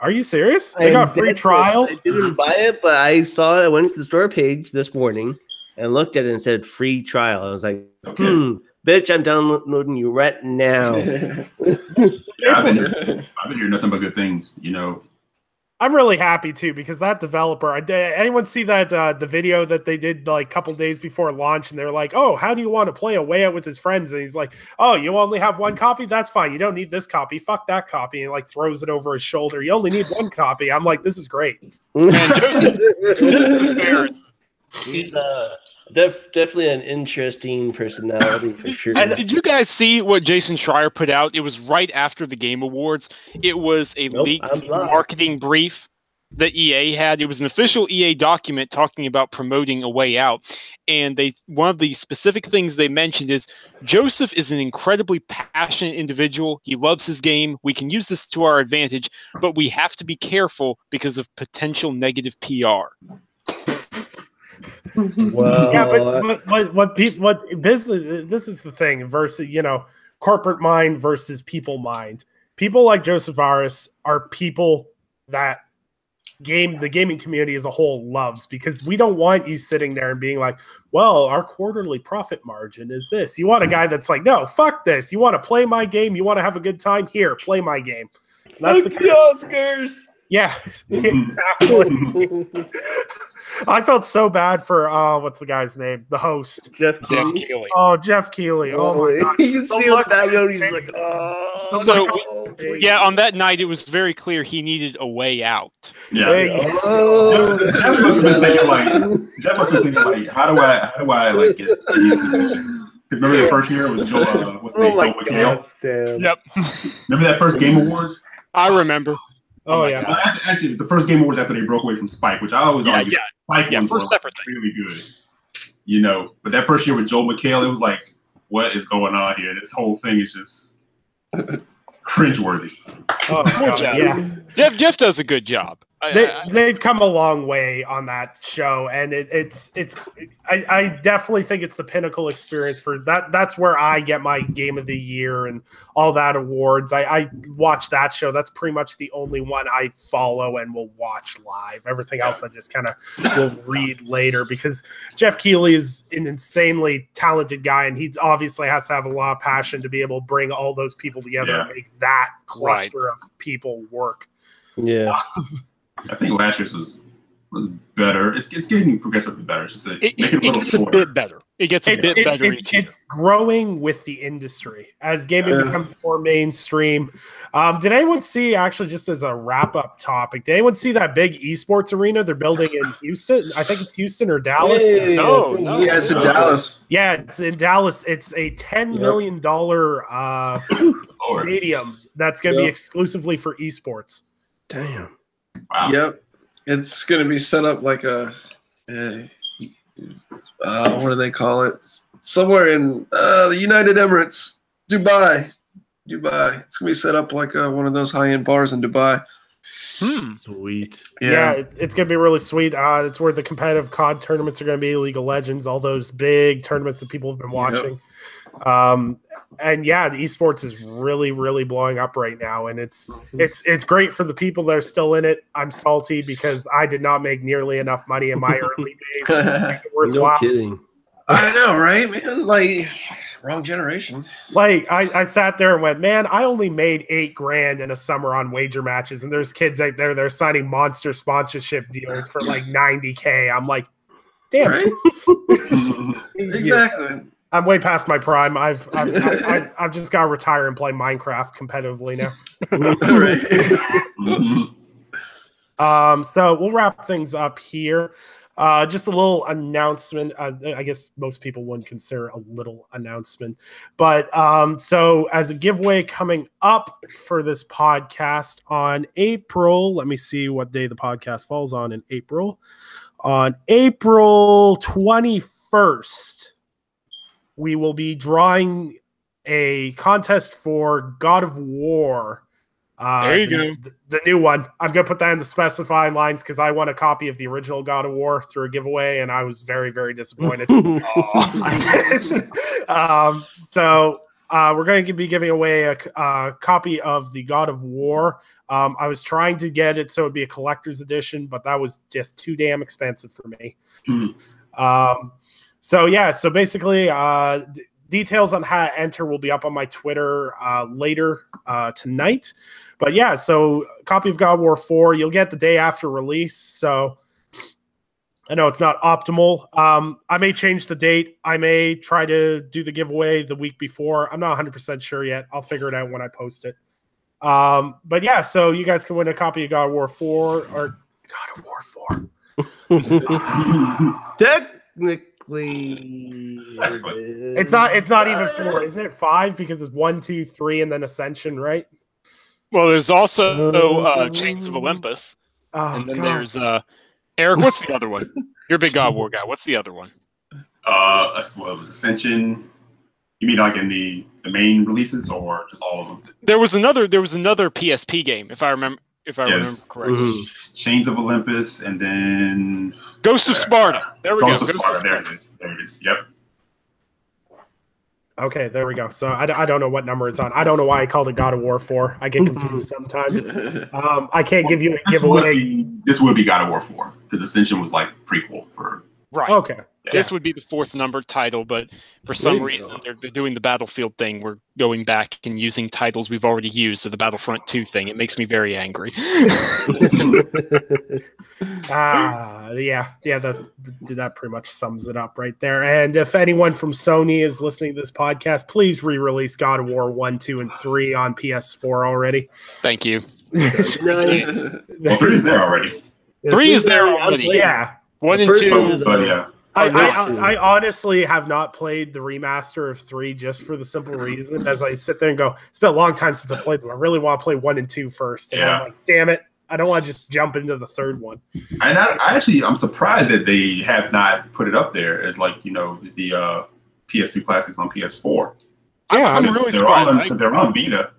Are you serious? They got free trial? I didn't buy it, but I saw it. I went to the store page this morning and looked at it and said free trial. I was like, bitch, I'm downloading you right now. I've been hearing nothing but good things, I'm really happy too because that developer. Anyone see that the video that they did like a couple days before launch, and they're like, "Oh, how do you want to play A Way Out with his friends?" And he's like, "Oh, you only have one copy? That's fine. You don't need this copy. Fuck that copy." And like throws it over his shoulder. You only need one copy. I'm like, this is great. He's definitely an interesting personality for sure. And did you guys see what Jason Schreier put out? It was right after the Game Awards. It was a leaked marketing brief that EA had. It was an official EA document talking about promoting A Way Out. And one of the specific things they mentioned is Joseph is an incredibly passionate individual. He loves his game. We can use this to our advantage, but we have to be careful because of potential negative PR. Well, yeah, but what business? This is the thing versus corporate mind versus people mind. People like Joseph Aris are people that the gaming community as a whole loves, because we don't want you sitting there and being like, well, our quarterly profit margin is this. You want a guy that's like, no, fuck this. You want to play my game? You want to have a good time? Here, play my game. That's Fuck the Oscars. Yeah, exactly. I felt so bad for what's the guy's name? The host, Jeff Keighley. Oh, Jeff Keighley. Oh my gosh. You can see him look back at out. his He's face. like, oh. So, no, please." Yeah, on that night, it was very clear he needed a way out. Yeah. Hey, Oh, Jeff must have been thinking like, how do I like get in these positions? Remember the first year it was Joe, what's his name, Joe McHale? Sam. Yep, Remember that first Game Awards? I remember. Oh, my yeah. God. Actually, the first Game Awards after they broke away from Spike, which I always argue Spike ones were first separate thing. really good. You know, but that first year with Joe McHale, it was like, what is going on here? This whole thing is just cringeworthy. Oh, God, yeah. Jeff does a good job. They've come a long way on that show, and I definitely think it's the pinnacle experience for that. That's where I get my Game of the Year and all that awards. I watch that show. That's pretty much the only one I follow and will watch live. Everything else I just kind of will read later, because Jeff Keighley is an insanely talented guy, and he obviously has to have a lot of passion to be able to bring all those people together and make that cluster of people work. Yeah. I think last year's was better. It's getting progressively better. It's just that make it a little gets shorter. a bit better. It gets a bit better. It's growing with the industry as gaming becomes more mainstream. Did anyone see, actually, just as a wrap-up topic, did anyone see that big esports arena they're building in Houston? I think it's Houston or Dallas. No. Yeah, it's in Dallas. Yeah, it's in Dallas. It's a $10 million stadium that's going to be exclusively for esports. Damn. Wow. Yep. It's going to be set up like a what do they call it? Somewhere in the United Emirates, Dubai. It's going to be set up like one of those high-end bars in Dubai. Sweet. Yeah, it's going to be really sweet. It's where the competitive COD tournaments are going to be, League of Legends, all those big tournaments that people have been watching. And yeah, the esports is really, really blowing up right now, and it's great for the people that are still in it. I'm salty because I did not make nearly enough money in my early days. To make it worthwhile. No kidding. I know, right, man? Like, wrong generation. Like, I sat there and went, man, I only made $8,000 in a summer on wager matches, and there's kids out there they're signing monster sponsorship deals for like $90K. I'm like, damn, right? Exactly. I'm way past my prime. I've just got to retire and play Minecraft competitively now. So we'll wrap things up here. Just a little announcement. I guess most people wouldn't consider a little announcement, but so as a giveaway coming up for this podcast on April, let me see what day the podcast falls on in April. On April 21st. We will be drawing a contest for God of War. There you go. The new one. I'm going to put that in the specifying lines because I won a copy of the original God of War through a giveaway, and I was very, very disappointed. So we're going to be giving away a copy of the God of War. I was trying to get it so it would be a collector's edition, but that was just too damn expensive for me. So yeah, so basically details on how to enter will be up on my Twitter later tonight. But yeah, so copy of God of War 4, you'll get the day after release. So I know it's not optimal. I may change the date. I may try to do the giveaway the week before. I'm not 100% sure yet. I'll figure it out when I post it. But yeah, so you guys can win a copy of God of War 4 or God of War 4. Technically, it's not even 4, isn't it? 5 because it's 1, 2, 3, and then Ascension, right? Well, there's also Chains of Olympus, and then there's Eric. What's the other one? You're a big God of War guy. What's the other one? Well, it was Ascension. You mean like in the main releases or just all of them? There was another PSP game, if I remember correctly. Chains of Olympus, and then Ghost of Sparta. There we go. Ghost of Sparta. There it is. Yep. Okay, there we go. So I don't know what number it's on. I don't know why I called it God of War 4. I get confused sometimes. I can't give you a giveaway. This would be God of War 4 because Ascension was like prequel for. Right. Okay. This would be the 4th numbered title, but for some reason they're doing the Battlefield thing. We're going back and using titles we've already used for the Battlefront 2 thing. It makes me very angry. That pretty much sums it up right there. And if anyone from Sony is listening to this podcast, please re-release God of War 1, 2, and 3 on PS4 already. Thank you. Nice. Well, 3 is there already. 3 is there already. Yeah. 1 and 2. But yeah. I honestly have not played the remaster of 3 just for the simple reason as I sit there and go, it's been a long time since I played them. I really want to play 1 and 2 first. And I'm like, damn it. I don't want to just jump into the 3rd one. And I'm surprised that they have not put it up there as like, the PS2 classics on PS4. Yeah, I'm really surprised. They're on Vita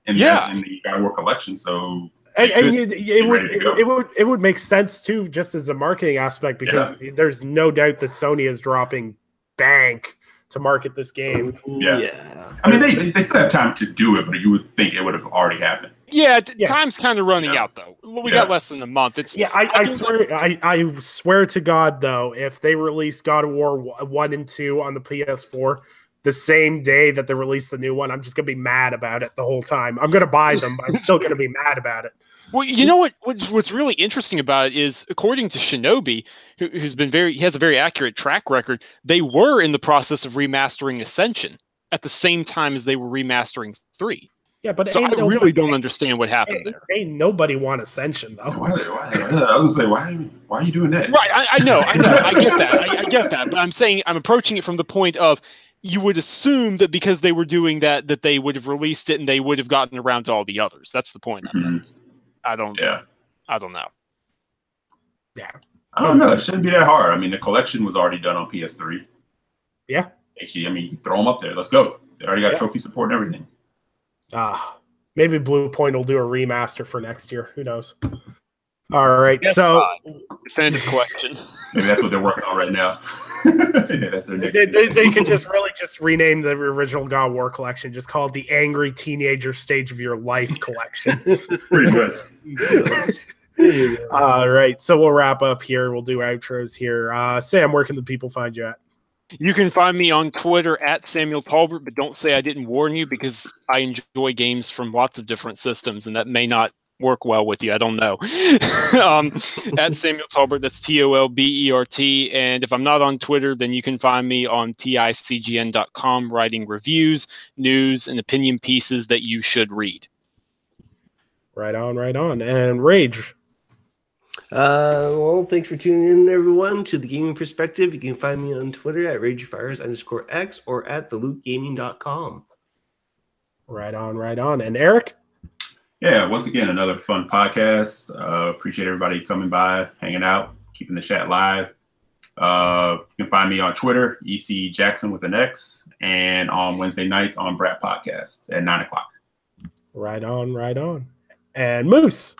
in the God of War collection, so it would make sense too, just as a marketing aspect, because there's no doubt that Sony is dropping bank to market this game. Yeah. I mean, they still have time to do it, but you would think it would have already happened. Yeah, time's kind of running out though. We got less than a month. I swear to God though, if they release God of War 1 and 2 on the PS4 the same day that they release the new one, I'm just gonna be mad about it the whole time. I'm gonna buy them, but I'm still gonna be mad about it. Well, you know what's really interesting about it is, according to Shinobi, he has a very accurate track record. They were in the process of remastering Ascension at the same time as they were remastering 3. Yeah, but so I really don't understand what happened there. Ain't nobody want Ascension though. Why? I was gonna say, why are you doing that? Right, I know, I get that, I get that. But I'm saying I'm approaching it from the point of, you would assume that because they were doing that they would have released it and they would have gotten around to all the others. That's the point. I don't know. Yeah. I don't know. It shouldn't be that hard. I mean, the collection was already done on PS3. Yeah. Actually, I mean, throw them up there. Let's go. They already got trophy support and everything. Maybe Blue Point will do a remaster for next year. Who knows? All right. So definitive question. Maybe that's what they're working on right now. That's their next. They could just rename the original God of War collection. Just call it the Angry Teenager Stage of Your Life collection. Pretty good. All right. So we'll wrap up here. We'll do outros here. Sam, where can the people find you at? You can find me on Twitter at Samuel Talbert, but don't say I didn't warn you, because I enjoy games from lots of different systems, and that may not work well with you. I don't know. At Samuel Talbert, that's Tolbert. And if I'm not on Twitter, then you can find me on ticgn.com writing reviews, news, and opinion pieces that you should read. Right on. And Rage. Well, thanks for tuning in, everyone, to The Gaming Perspective. You can find me on Twitter at RageFires_X or at thelootgaming.com. Right on. And Eric? Yeah, once again, another fun podcast. Appreciate everybody coming by, hanging out, keeping the chat live. You can find me on Twitter, EC Jackson with an X, and on Wednesday nights on Brat Podcast at 9 o'clock. Right on. And Moose.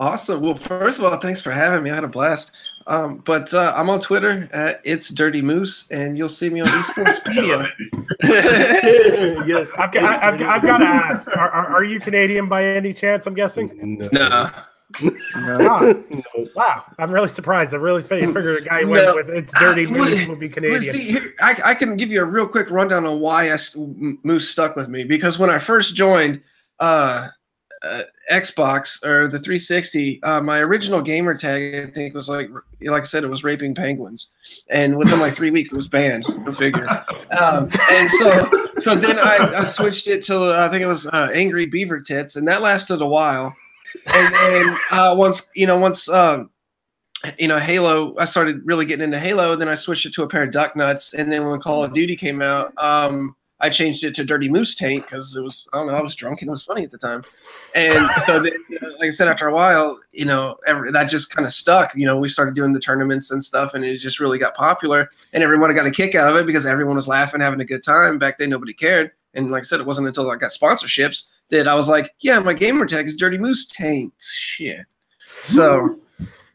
Awesome. Well, first of all, thanks for having me. I had a blast. But I'm on Twitter at It's Dirty Moose, and you'll see me on Esportspedia. Yes, I've got to ask: Are you Canadian by any chance? I'm guessing. No. Wow, I'm really surprised. I really figured a guy went with It's Dirty Moose would be Canadian. See, here, I can give you a real quick rundown on why Moose stuck with me. Because when I first joined Xbox or the 360, my original gamer tag, I think, was like I said, it was raping penguins, and within like 3 weeks it was banned. Go figure. And so then I switched it to I think it was Angry Beaver Tits, and that lasted a while. And then once Halo, I started really getting into Halo. Then I switched it to a pair of duck nuts, and then when Call of Duty came out, I changed it to Dirty Moose Taint because it was, I don't know, I was drunk and it was funny at the time. And so, like I said, after a while, that just kind of stuck. We started doing the tournaments and stuff, and it just really got popular. And everyone got a kick out of it because everyone was laughing, having a good time. Back then, nobody cared. And like I said, it wasn't until I got sponsorships that I was like, yeah, my gamer tag is Dirty Moose Taint. Shit. So,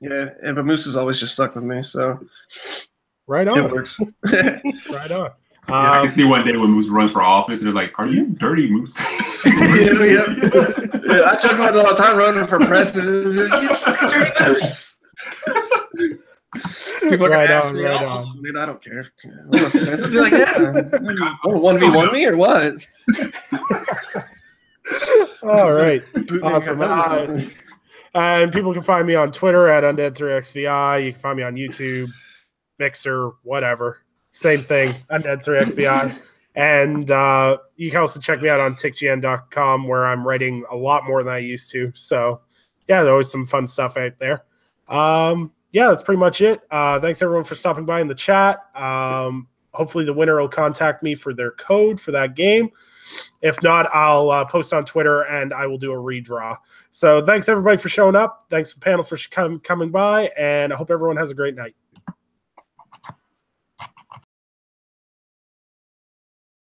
yeah, but Moose has always just stuck with me. So, right on. It works. Right on. Yeah, I can see one day when Moose runs for office, and they're like, "Are you Dirty Moose?" Yeah, I joke about it all the time running for president. You fucking Dirty Moose. People are Right gonna ask on, me, right "Oh, on. dude, I don't care." I'll be like, "Yeah, want to 1v1 me or what?" All right. Boot me Awesome. here. And people can find me on Twitter at Undead3XVI. You can find me on YouTube, Mixer, whatever. Same thing, Undead3XVI. And you can also check me out on tickgn.com where I'm writing a lot more than I used to. So, yeah, there's always some fun stuff out there. Yeah, that's pretty much it. Thanks, everyone, for stopping by in the chat. Hopefully the winner will contact me for their code for that game. If not, I'll post on Twitter and I will do a redraw. So thanks, everybody, for showing up. Thanks to the panel for coming by, and I hope everyone has a great night.